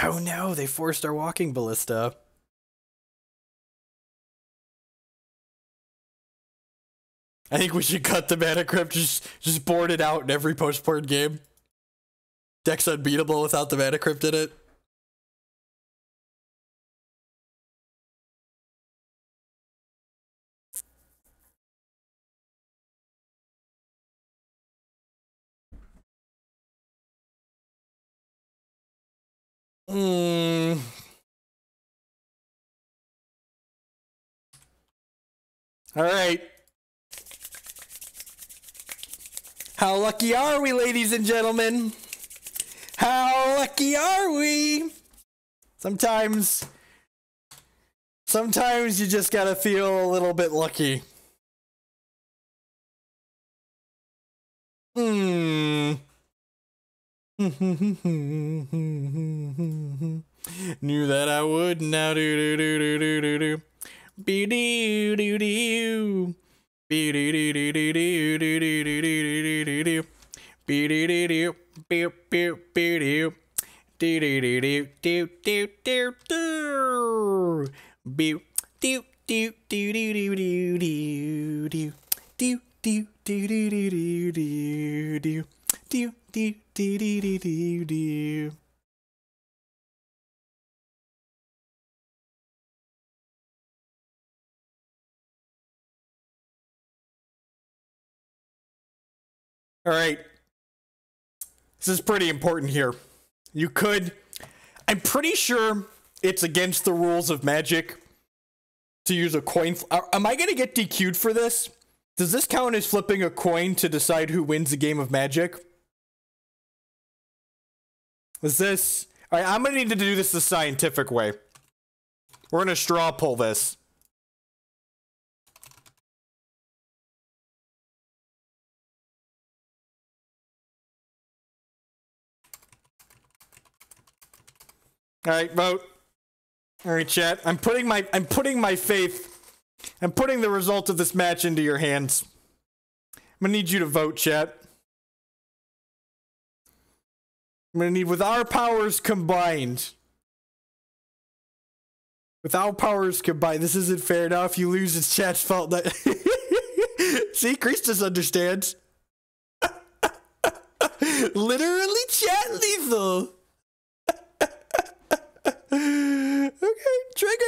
Oh no, they forced our Walking Ballista. I think we should cut the Mana Crypt, just board it out in every post-board game. Deck's unbeatable without the Mana Crypt in it. All right. How lucky are we, ladies and gentlemen? How lucky are we? Sometimes you just gotta feel a little bit lucky. Knew that I would now. Do do do do do do do. Be do do do. Be do do do do do do do do do do do. Be do do do. Be be be do. Do do do do do do do do. Be do do do do do do do do. Do do do do do do do do. Do do do do do do do. All right. This is pretty important here. I'm pretty sure it's against the rules of Magic to use a coin. Am I going to get DQ'd for this? Does this count as flipping a coin to decide who wins a game of Magic? Is this... All right, I'm going to need to do this the scientific way. We're going to straw pull this. All right, vote. All right, chat. I'm putting the result of this match into your hands. I'm gonna need you to vote, chat. I'm gonna need, with our powers combined. With our powers combined, this isn't fair. Now if you lose, it's chat's fault. See, Christus understands. Literally chat lethal. Okay, trigger.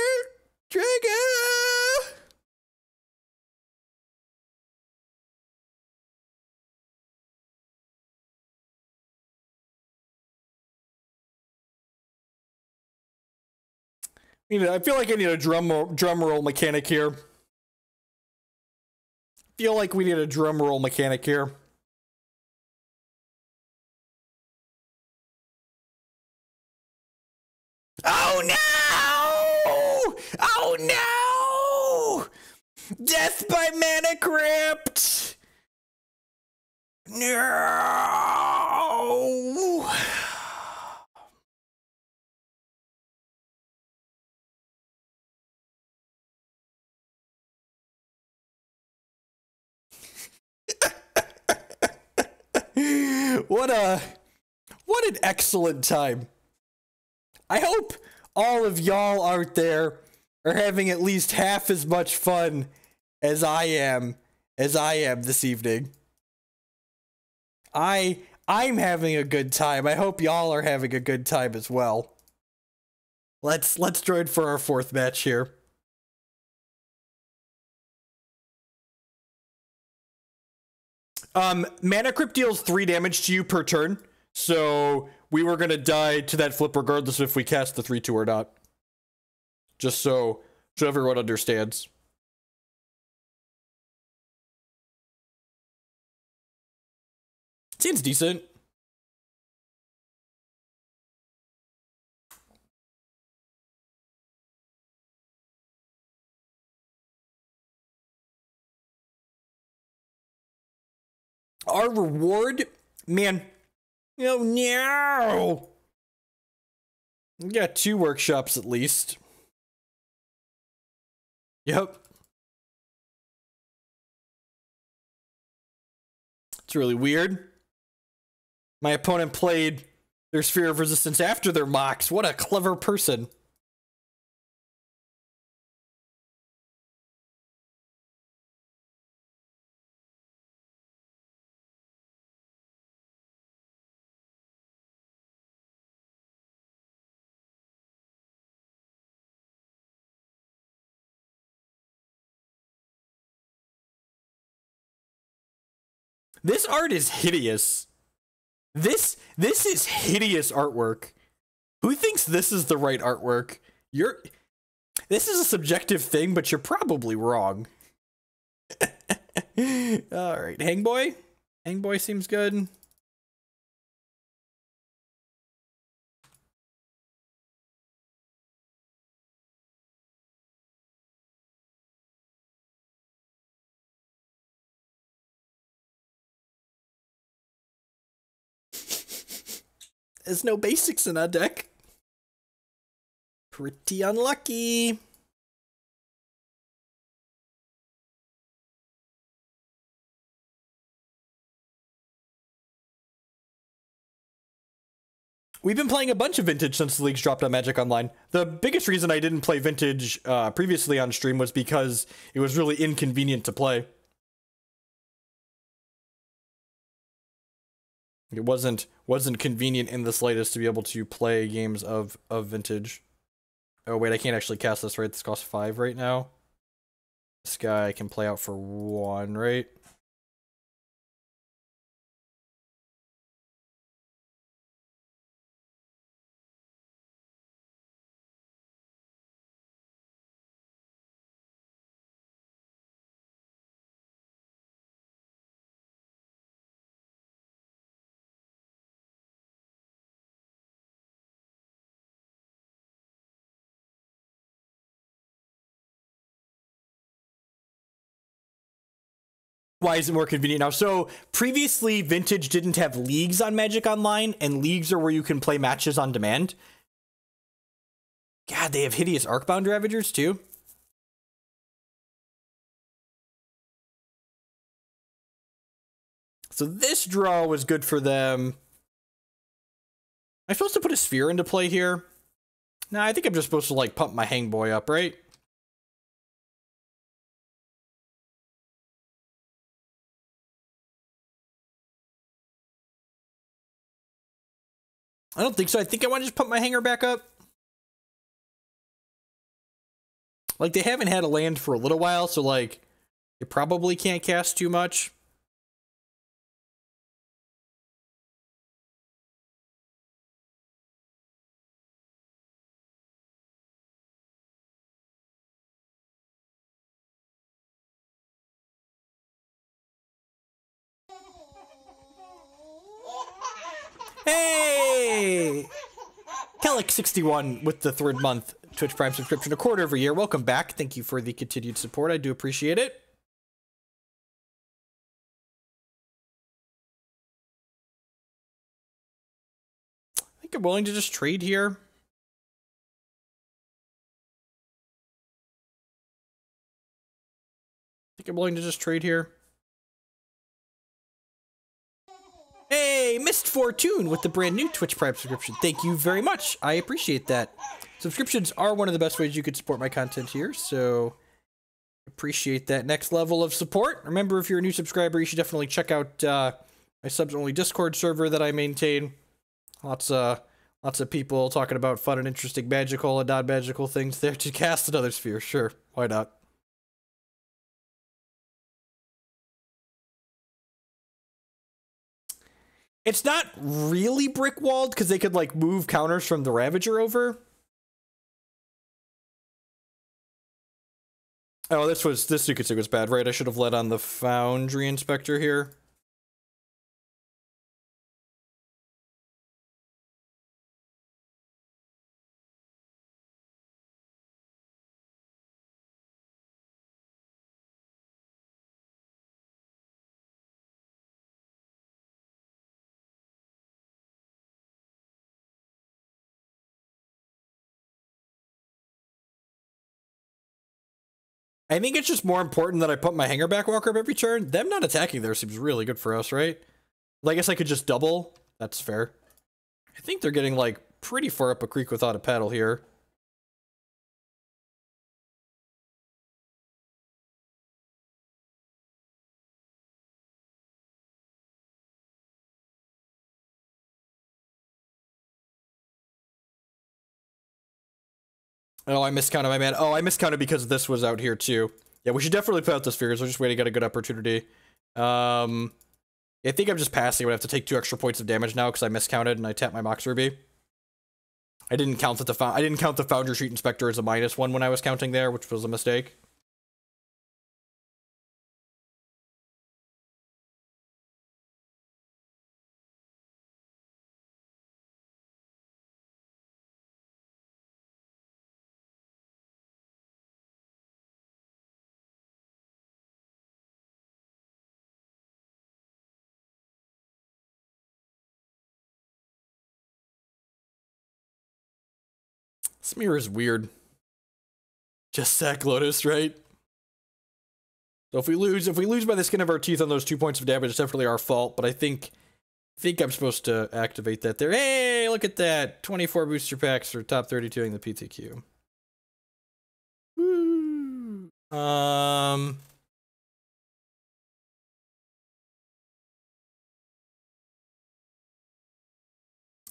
I feel like I need a drum roll mechanic here. Feel like we need a drum roll mechanic here. Oh no! Oh no! Death by Mana Crypt! No! What an excellent time. I hope all of y'all out there are having at least half as much fun as I am this evening. I'm having a good time. I hope y'all are having a good time as well. Let's join for our fourth match here. Mana Crypt deals 3 damage to you per turn, so we were gonna die to that flip regardless if we cast the 3/2 or not. Just so everyone understands. Seems decent. Our reward, man. Oh no! We got 2 workshops at least. Yep. It's really weird. My opponent played their Sphere of Resistance after their Mox. What a clever person. This art is hideous. This is hideous artwork. Who thinks this is the right artwork? This is a subjective thing, but you're probably wrong. All right, Hangboy. Hangboy seems good. There's no basics in that deck. Pretty unlucky. We've been playing a bunch of Vintage since the leagues dropped on Magic Online. The biggest reason I didn't play Vintage previously on stream was because it was really inconvenient to play. It wasn't convenient in the slightest to be able to play games of Vintage. Oh wait, I can't actually cast this, right? This costs 5 right now. This guy I can play out for 1, right? Why is it more convenient now? So previously, Vintage didn't have leagues on Magic Online, and leagues are where you can play matches on demand. God, they have hideous Arcbound Ravagers too. So this draw was good for them. Am I supposed to put a sphere into play here? Nah, I think I'm just supposed to like pump my Hangboy up, right? I don't think so. I think I want to just put my hanger back up. Like, they haven't had a land for a little while, so, like, you probably can't cast too much. Hey! Kellic61 with the 3rd month Twitch Prime subscription, a quarter every year. Welcome back. Thank you for the continued support. I do appreciate it. I think I'm willing to just trade here. Hey, Missed Fortune with the brand new Twitch Prime subscription. Thank you very much. I appreciate that. Subscriptions are one of the best ways you could support my content here, so appreciate that next level of support. Remember, if you're a new subscriber, you should definitely check out my subs-only Discord server that I maintain. Lots of people talking about fun and interesting magical and non-magical things there to cast another sphere. Sure, why not? It's not really brick-walled, because they could, like, move counters from the Ravager over. Oh, this you could say was bad, right? I should have led on the Foundry Inspector here. I think it's just more important that I put my Hangarback Walker up every turn. Them not attacking there seems really good for us, right? Well, I guess I could just double. That's fair. I think they're getting, like, pretty far up a creek without a paddle here. Oh, I miscounted my mana. Oh, I miscounted because this was out here too. Yeah, we should definitely put out the spheres. We're just waiting to get a good opportunity. I think I'm just passing. I would have to take 2 extra points of damage now because I miscounted and I tapped my Mox Ruby. I didn't count that I didn't count the Foundry Inspector as a -1 when I was counting there, which was a mistake. This mirror is weird. Just sack Lotus, right? So if we lose by the skin of our teeth on those 2 points of damage, it's definitely our fault. But I think I'm supposed to activate that there. Hey, look at that! 24 booster packs for top 32 in the PTQ. Woo.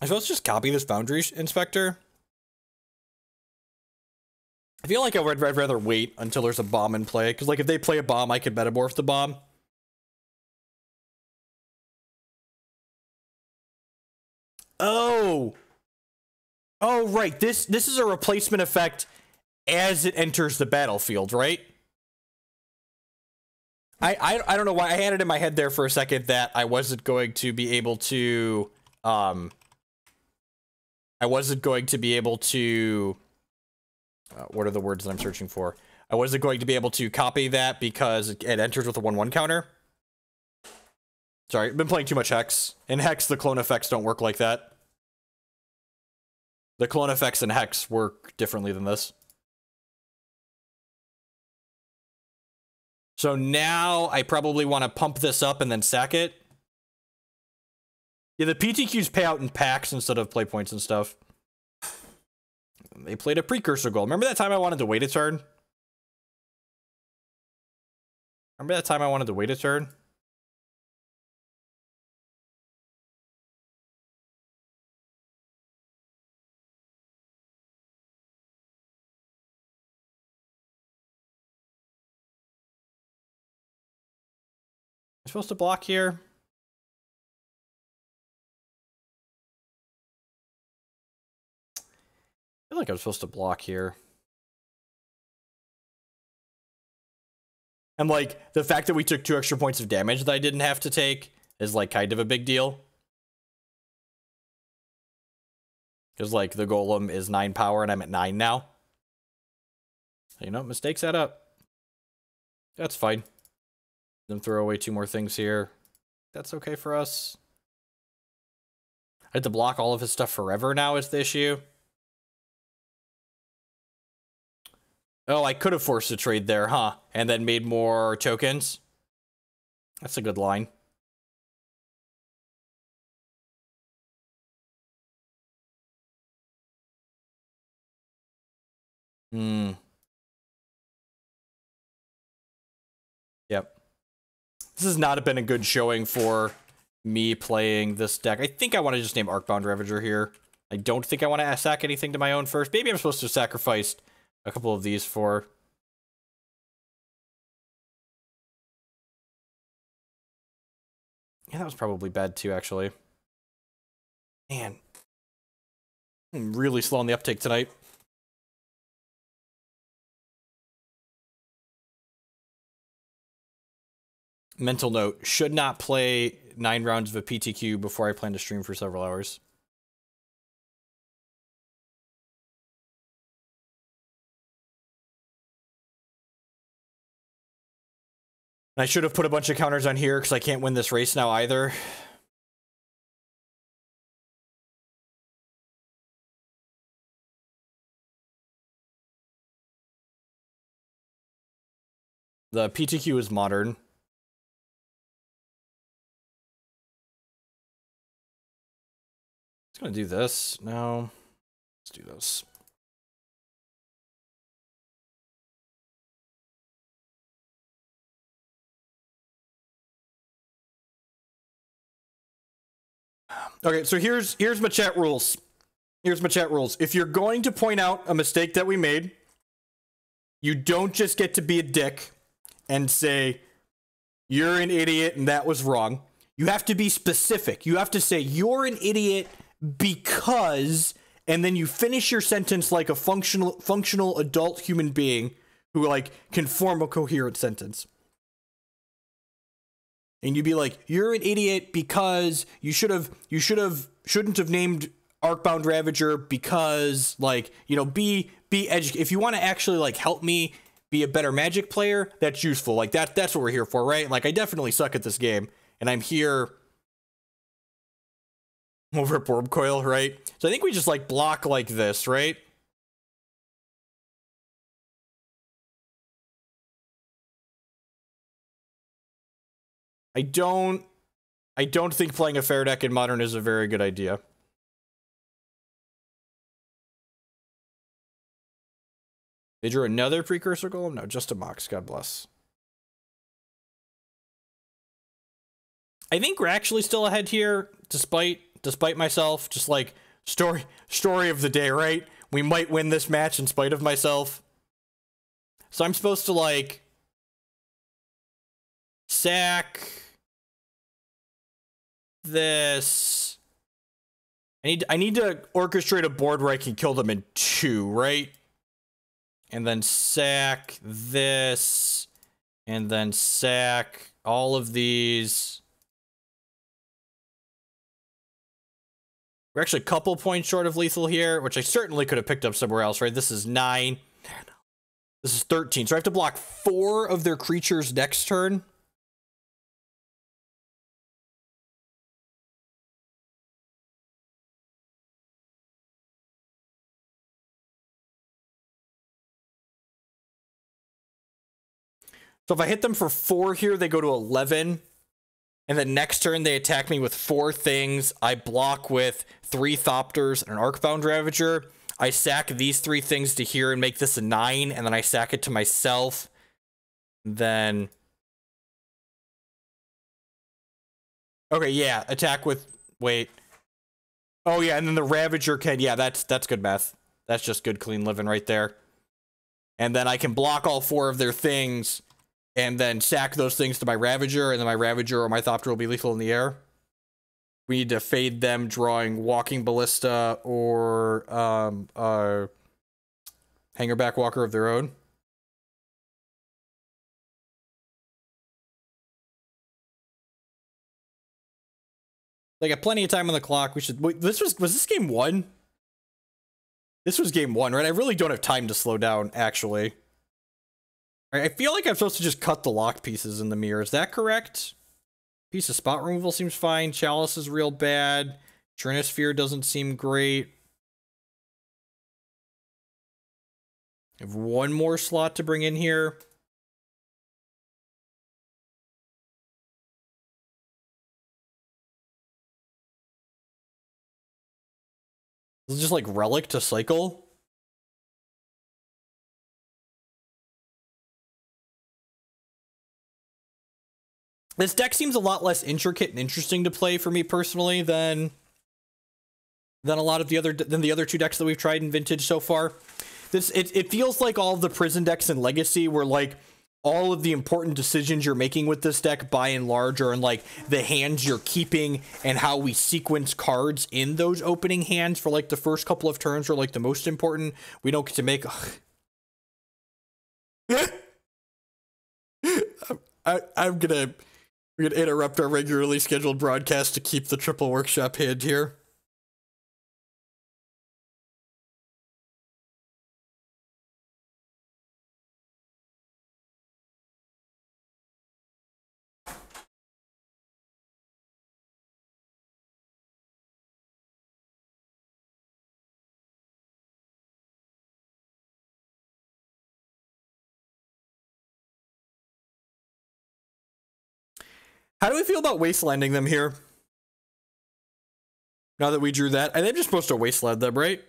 I suppose just copy this Foundry Inspector. I feel like I'd rather wait until there's a bomb in play, because like if they play a bomb, I could metamorph the bomb. Oh, right. This is a replacement effect as it enters the battlefield, right? I don't know why I had it in my head there for a second that I wasn't going to be able to what are the words that I'm searching for? I wasn't going to be able to copy that because it enters with a 1/1 counter. Sorry, I've been playing too much Hex. In Hex, the clone effects don't work like that. The clone effects in Hex work differently than this. So now I probably want to pump this up and then sack it. Yeah, the PTQs pay out in packs instead of play points and stuff. They played a Precursor Golem. Remember that time I wanted to wait a turn? I'm supposed to block here? I feel like I'm supposed to block here. And like, the fact that we took 2 extra points of damage that I didn't have to take is like kind of a big deal. Because like, the Golem is 9 power and I'm at 9 now. You know, mistakes add up. That's fine. Then throw away 2 more things here. That's okay for us. I have to block all of his stuff forever now is the issue. Oh, I could have forced a trade there, huh? And then made more tokens. That's a good line. Yep. This has not been a good showing for me playing this deck. I think I want to just name Arcbound Ravager here. I don't think I want to sack anything to my own first. Maybe I'm supposed to sacrifice a couple of these for... Yeah, that was probably bad too, actually. Man. I'm really slow on the uptake tonight. Mental note, should not play 9 rounds of a PTQ before I plan to stream for several hours. I should have put a bunch of counters on here because I can't win this race now either. The PTQ is modern. Gonna do this. No. Let's do this. Okay, so here's my chat rules. Here's my chat rules. If you're going to point out a mistake that we made, you don't just get to be a dick and say, you're an idiot and that was wrong. You have to be specific. You have to say, you're an idiot because, and then you finish your sentence like a functional adult human being who like can form a coherent sentence. And you'd be like, you're an idiot because you shouldn't have named Arcbound Ravager because, like, you know, be educated. If you want to actually like help me be a better Magic player, that's useful. Like that's what we're here for, right? Like I definitely suck at this game and I'm here over at Wurmcoil, right? So I think we just like block like this, right? I don't think playing a fair deck in Modern is a very good idea. They drew another Precursor Golem? No, just a Mox. God bless. I think we're actually still ahead here, despite myself. Just like story of the day, right? We might win this match in spite of myself. So I'm supposed to like sack this. I need to orchestrate a board where I can kill them in 2, right? And then sack this, and then sack all of these. We're actually a couple points short of lethal here, which I certainly could have picked up somewhere else, right? This is 9. This is 13. So I have to block 4 of their creatures next turn. So if I hit them for 4 here, they go to 11. And then next turn, they attack me with 4 things. I block with 3 Thopters and an Arcbound Ravager. I sack these 3 things to here and make this a 9. And then I sack it to myself. Then... okay, yeah. Attack with... wait. Oh, yeah, and then the Ravager can... yeah, that's good math. That's just good, clean living right there. And then I can block all 4 of their things... and then sack those things to my Ravager, and then my Ravager or my Thopter will be lethal in the air. We need to fade them drawing Walking Ballista or Hangarback Walker of their own. They got plenty of time on the clock. We should... wait, was this game 1? This was game 1, right? I really don't have time to slow down, actually. I feel like I'm supposed to just cut the lock pieces in the mirror. Is that correct? Piece of spot removal seems fine. Chalice is real bad. Trinisphere doesn't seem great. I have 1 more slot to bring in here. This is just like Relic to cycle. This deck seems a lot less intricate and interesting to play for me personally than a lot of the other 2 decks that we've tried in Vintage so far. It feels like all of the prison decks in Legacy were like all of the important decisions you're making with this deck by and large are in like the hands you're keeping and how we sequence cards in those opening hands for like the first couple of turns are like the most important. We don't get to make we're gonna interrupt our regularly scheduled broadcast to keep the triple workshop hand here. How do we feel about wastelanding them here? Now that we drew that, I think I'm just supposed to wasteland them, right?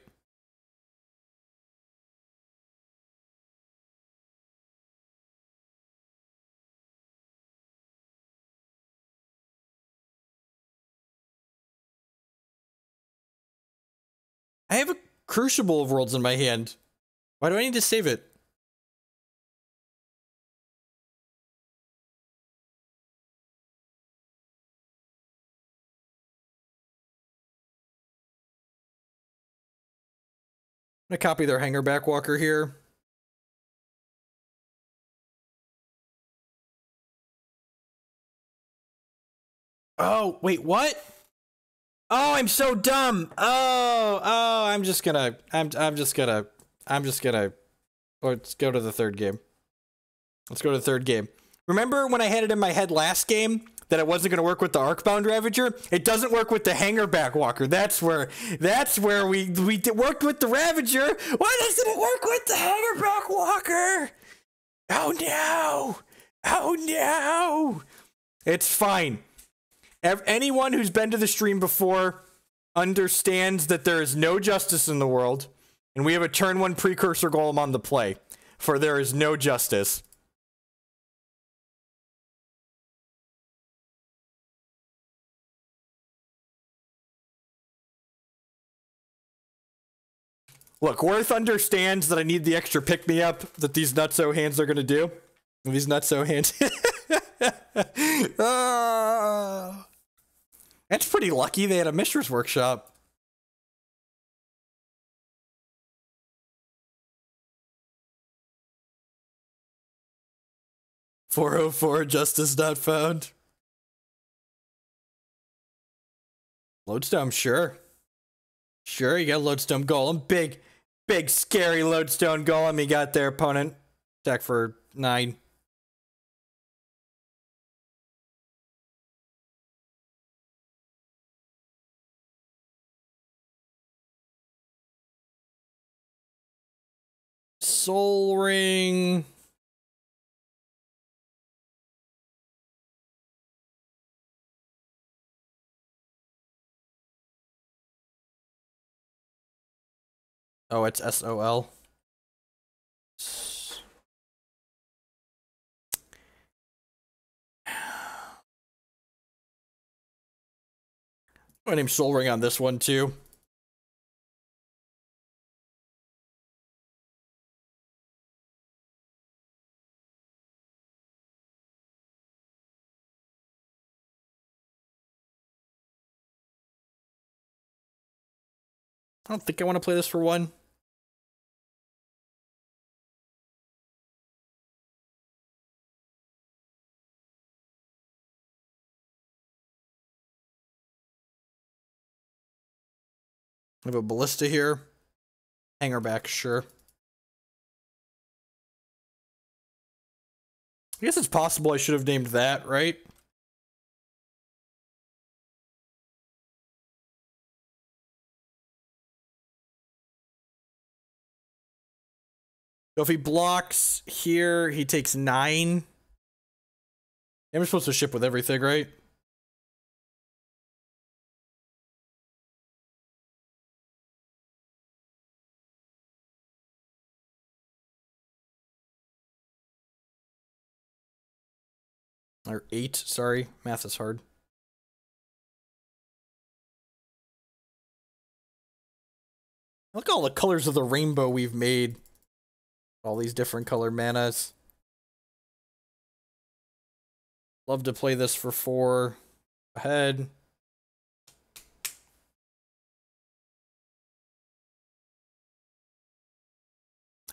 I have a Crucible of Worlds in my hand. Why do I need to save it? I'm gonna copy their Hangarback Walker here. Oh, wait, what? Oh, I'm so dumb. I'm just gonna let's go to the third game. Let's go to the third game. Remember when I had it in my head last game that it wasn't going to work with the Arcbound Ravager? It doesn't work with the Hangarback Walker. That's where we worked with the Ravager. Why doesn't it work with the Hangarback Walker? Oh no! Oh no! It's fine. Anyone who's been to the stream before understands that there is no justice in the world, and we have a turn 1 Precursor Golem on the play, for there is no justice. Look, Worth understands that I need the extra pick-me-up that these nutso hands are gonna do. These nutso hands. That's pretty lucky they had a Mishra's Workshop. $404, justice not found. Lodestone, sure. Sure, you got Lodestone Golem. Big, scary Lodestone Golem you got there, opponent. Attack for 9. Soul Ring. Oh, it's SOL. My name's Soul Ring on this one too. I don't think I want to play this for 1. I have a Ballista here. Hangarback, sure. I guess it's possible I should have named that, right? So if he blocks here, he takes 9. I'm supposed to ship with everything, right? Or 8, sorry. Math is hard. Look at all the colors of the rainbow we've made. All these different color manas. Love to play this for 4 ahead.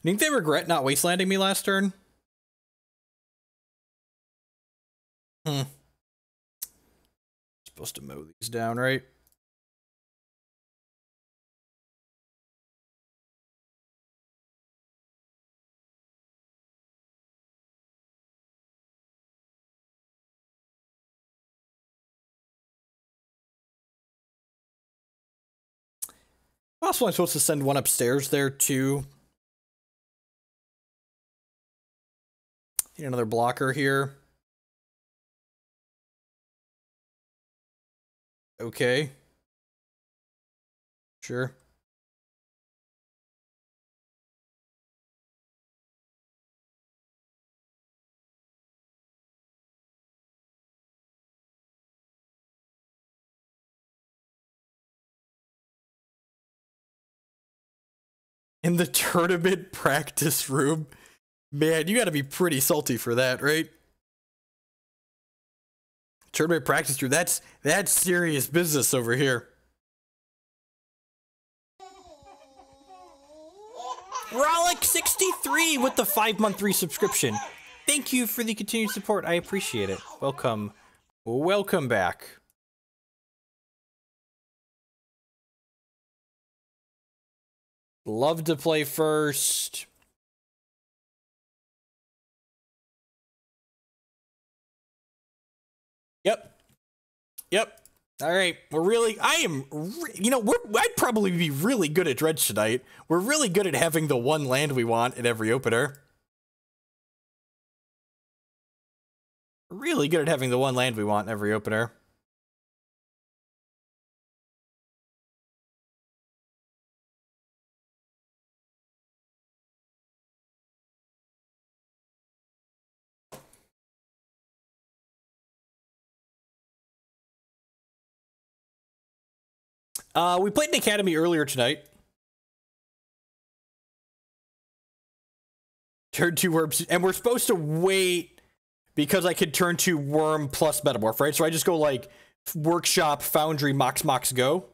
Think they regret not wastelanding me last turn? Supposed to mow these down, right? Also, I'm supposed to send 1 upstairs there too. Need another blocker here. Okay. Sure. In the tournament practice room. Man, you gotta be pretty salty for that, right? Tournament practice room, that's serious business over here. Rollick63 with the 5-month resubscription. Thank you for the continued support. I appreciate it. Welcome. Welcome back. Love to play first. Yep. All right. I'd probably be really good at Dredge tonight. We're really good at having the 1 land we want in every opener. Really good at having the one land we want in every opener. We played an Academy earlier tonight. Turn 2 Worms, and we're supposed to wait because I could turn 2 Worm plus Metamorph, right? So I just go like Workshop, Foundry, Mox, go.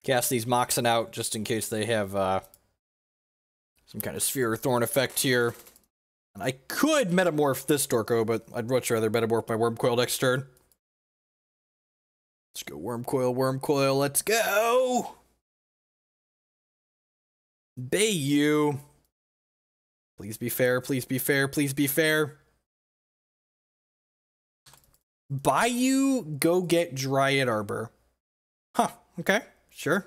Cast these Moxen out just in case they have some kind of Sphere or Thorn effect here. And I could Metamorph this Dorko, but I'd much rather Metamorph my Wurmcoil next turn. Let's go Wurmcoil, let's go! Bayou. Please be fair, please be fair, please be fair. Bayou, go get Dryad Arbor. Huh, okay, sure.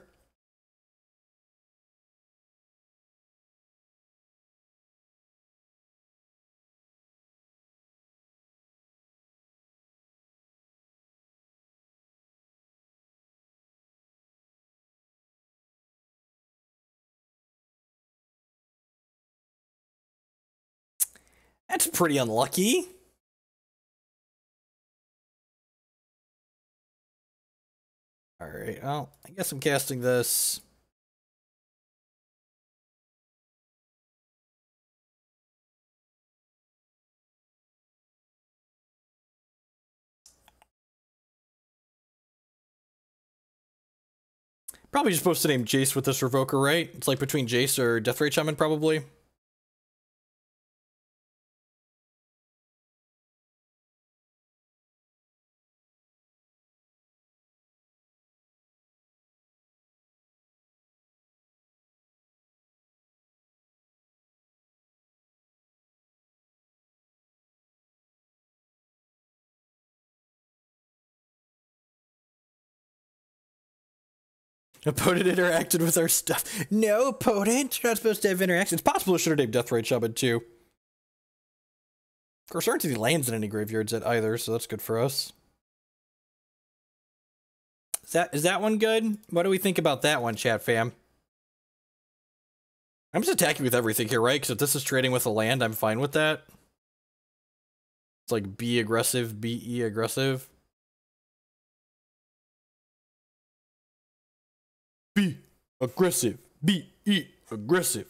That's pretty unlucky. Alright, well, I guess I'm casting this. Probably just supposed to name Jace with this Revoker, right? It's like between Jace or Deathray Shaman, probably. Opponent interacted with our stuff. No, opponent, you're not supposed to have interactions. It's possible I should have named Deathray Shaman too. Of course, there aren't any lands in any graveyards yet either, so that's good for us. Is that one good? What do we think about that one, chat fam? I'm just attacking with everything here, right? Because if this is trading with a land, I'm fine with that. It's like be aggressive, be aggressive. Be aggressive, be aggressive.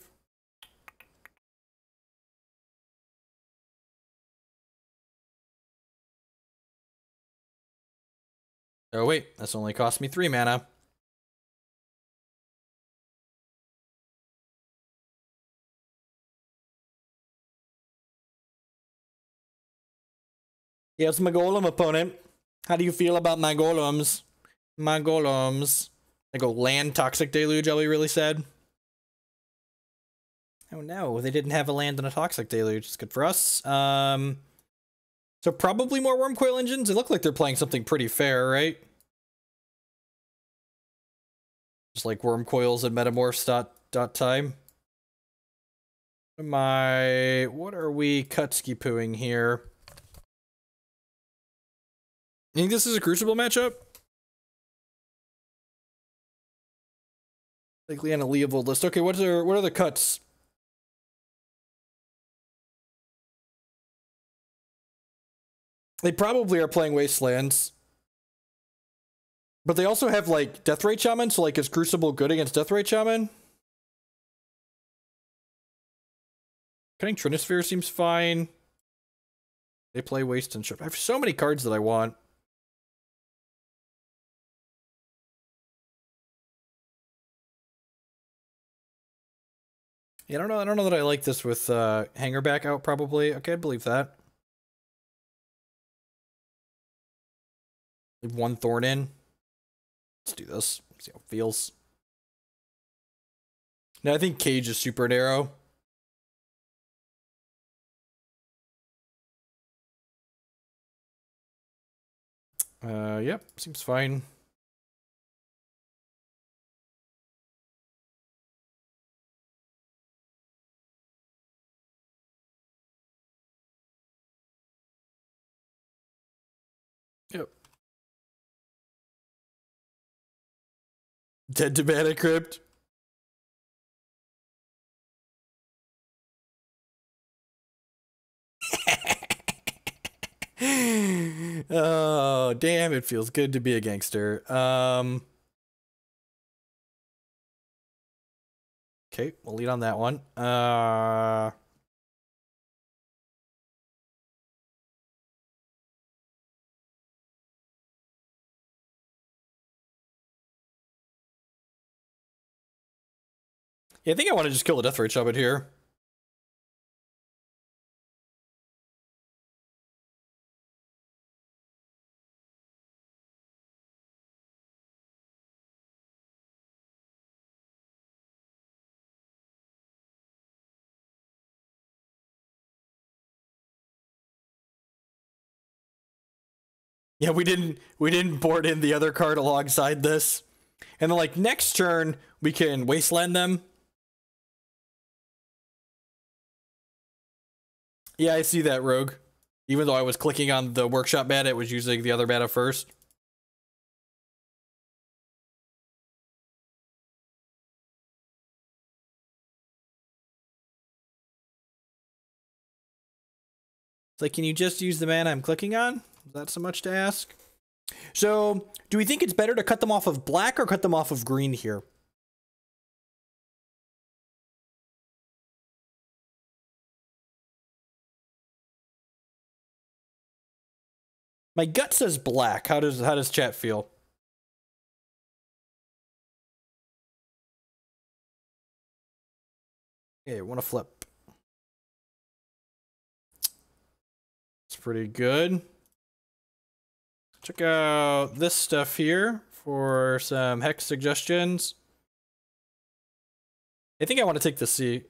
Oh wait, that's only cost me 3 mana. Yes, my golem opponent. How do you feel about my golems? My golems. I go land Toxic Deluge, I'll be really sad. Oh no, they didn't have a land and a Toxic Deluge. It's good for us. So probably more Wurmcoil Engines. They look like they're playing something pretty fair, right? Just like Wurmcoils and Metamorphs dot time. What are we Kutsky pooing here? You think this is a Crucible matchup? Likely on a Leovold list. Okay, what are the cuts? They probably are playing Wastelands. But they also have, like, Deathray Shaman, so, like, is Crucible good against Deathray Shaman? Cutting Trinisphere seems fine. They play Waste and Strip. I have so many cards that I want. Yeah, I don't know that I like this with Hangarback out, probably. Okay, I believe that. Leave one Thorn in. Let's do this. See how it feels. No, I think Cage is super narrow. Yep, seems fine. Yep. Dead to Mana Crypt. Oh, damn, it feels good to be a gangster. Okay, we'll lead on that one. Yeah, I think I want to just kill the Deathray Chubbit here. Yeah, we didn't board in the other card alongside this. And then like next turn we can Wasteland them. Yeah, I see that, Rogue. Even though I was clicking on the workshop mana, it was using the other mana first. It's like, can you just use the mana I'm clicking on? Is that so much to ask? So, do we think it's better to cut them off of black or cut them off of green here? My gut says black. How does chat feel? Okay, want to flip. It's pretty good. Check out this stuff here for some hex suggestions. I think I want to take the C.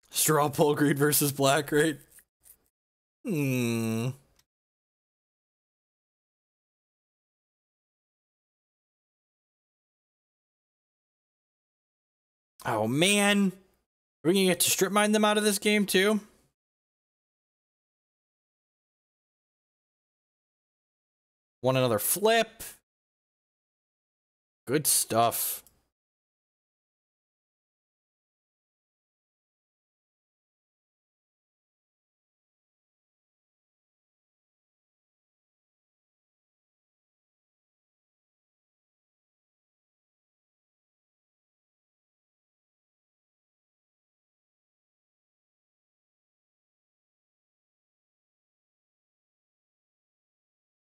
Straw poll green versus black, right? Oh, man. Are we going to get to strip mine them out of this game, too? Want another flip? Good stuff.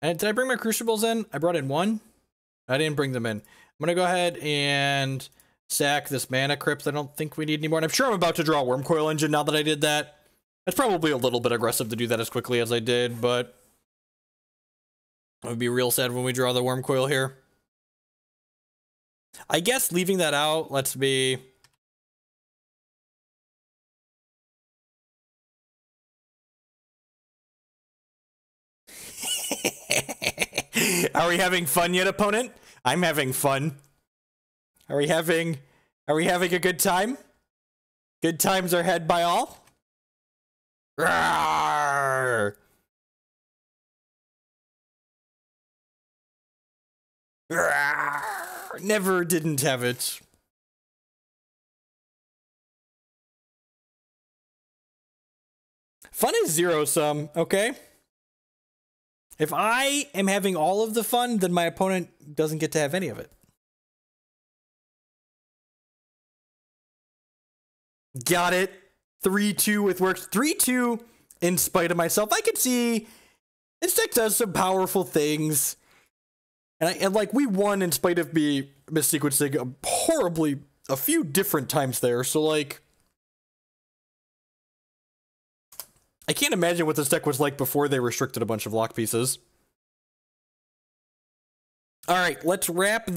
And did I bring my Crucibles in? I brought in one. I didn't bring them in. I'm going to go ahead and sack this Mana Crypt. I don't think we need anymore. And I'm sure I'm about to draw a Wurmcoil Engine now that I did that. That's probably a little bit aggressive to do that as quickly as I did, but it would be real sad when we draw the Wurmcoil here. I guess leaving that out lets me... Are we having fun yet, opponent? I'm having fun. Are we having a good time? Good times are had by all? Rawr! Rawr! Never didn't have it. Fun is zero sum, okay? If I am having all of the fun, then my opponent doesn't get to have any of it. Got it. 3-2 with works. 3-2 in spite of myself. I could see this deck does some powerful things. And like, we won in spite of me missequencing horribly a few different times there. So, like, I can't imagine what this deck was like before they restricted a bunch of lock pieces. All right, let's wrap this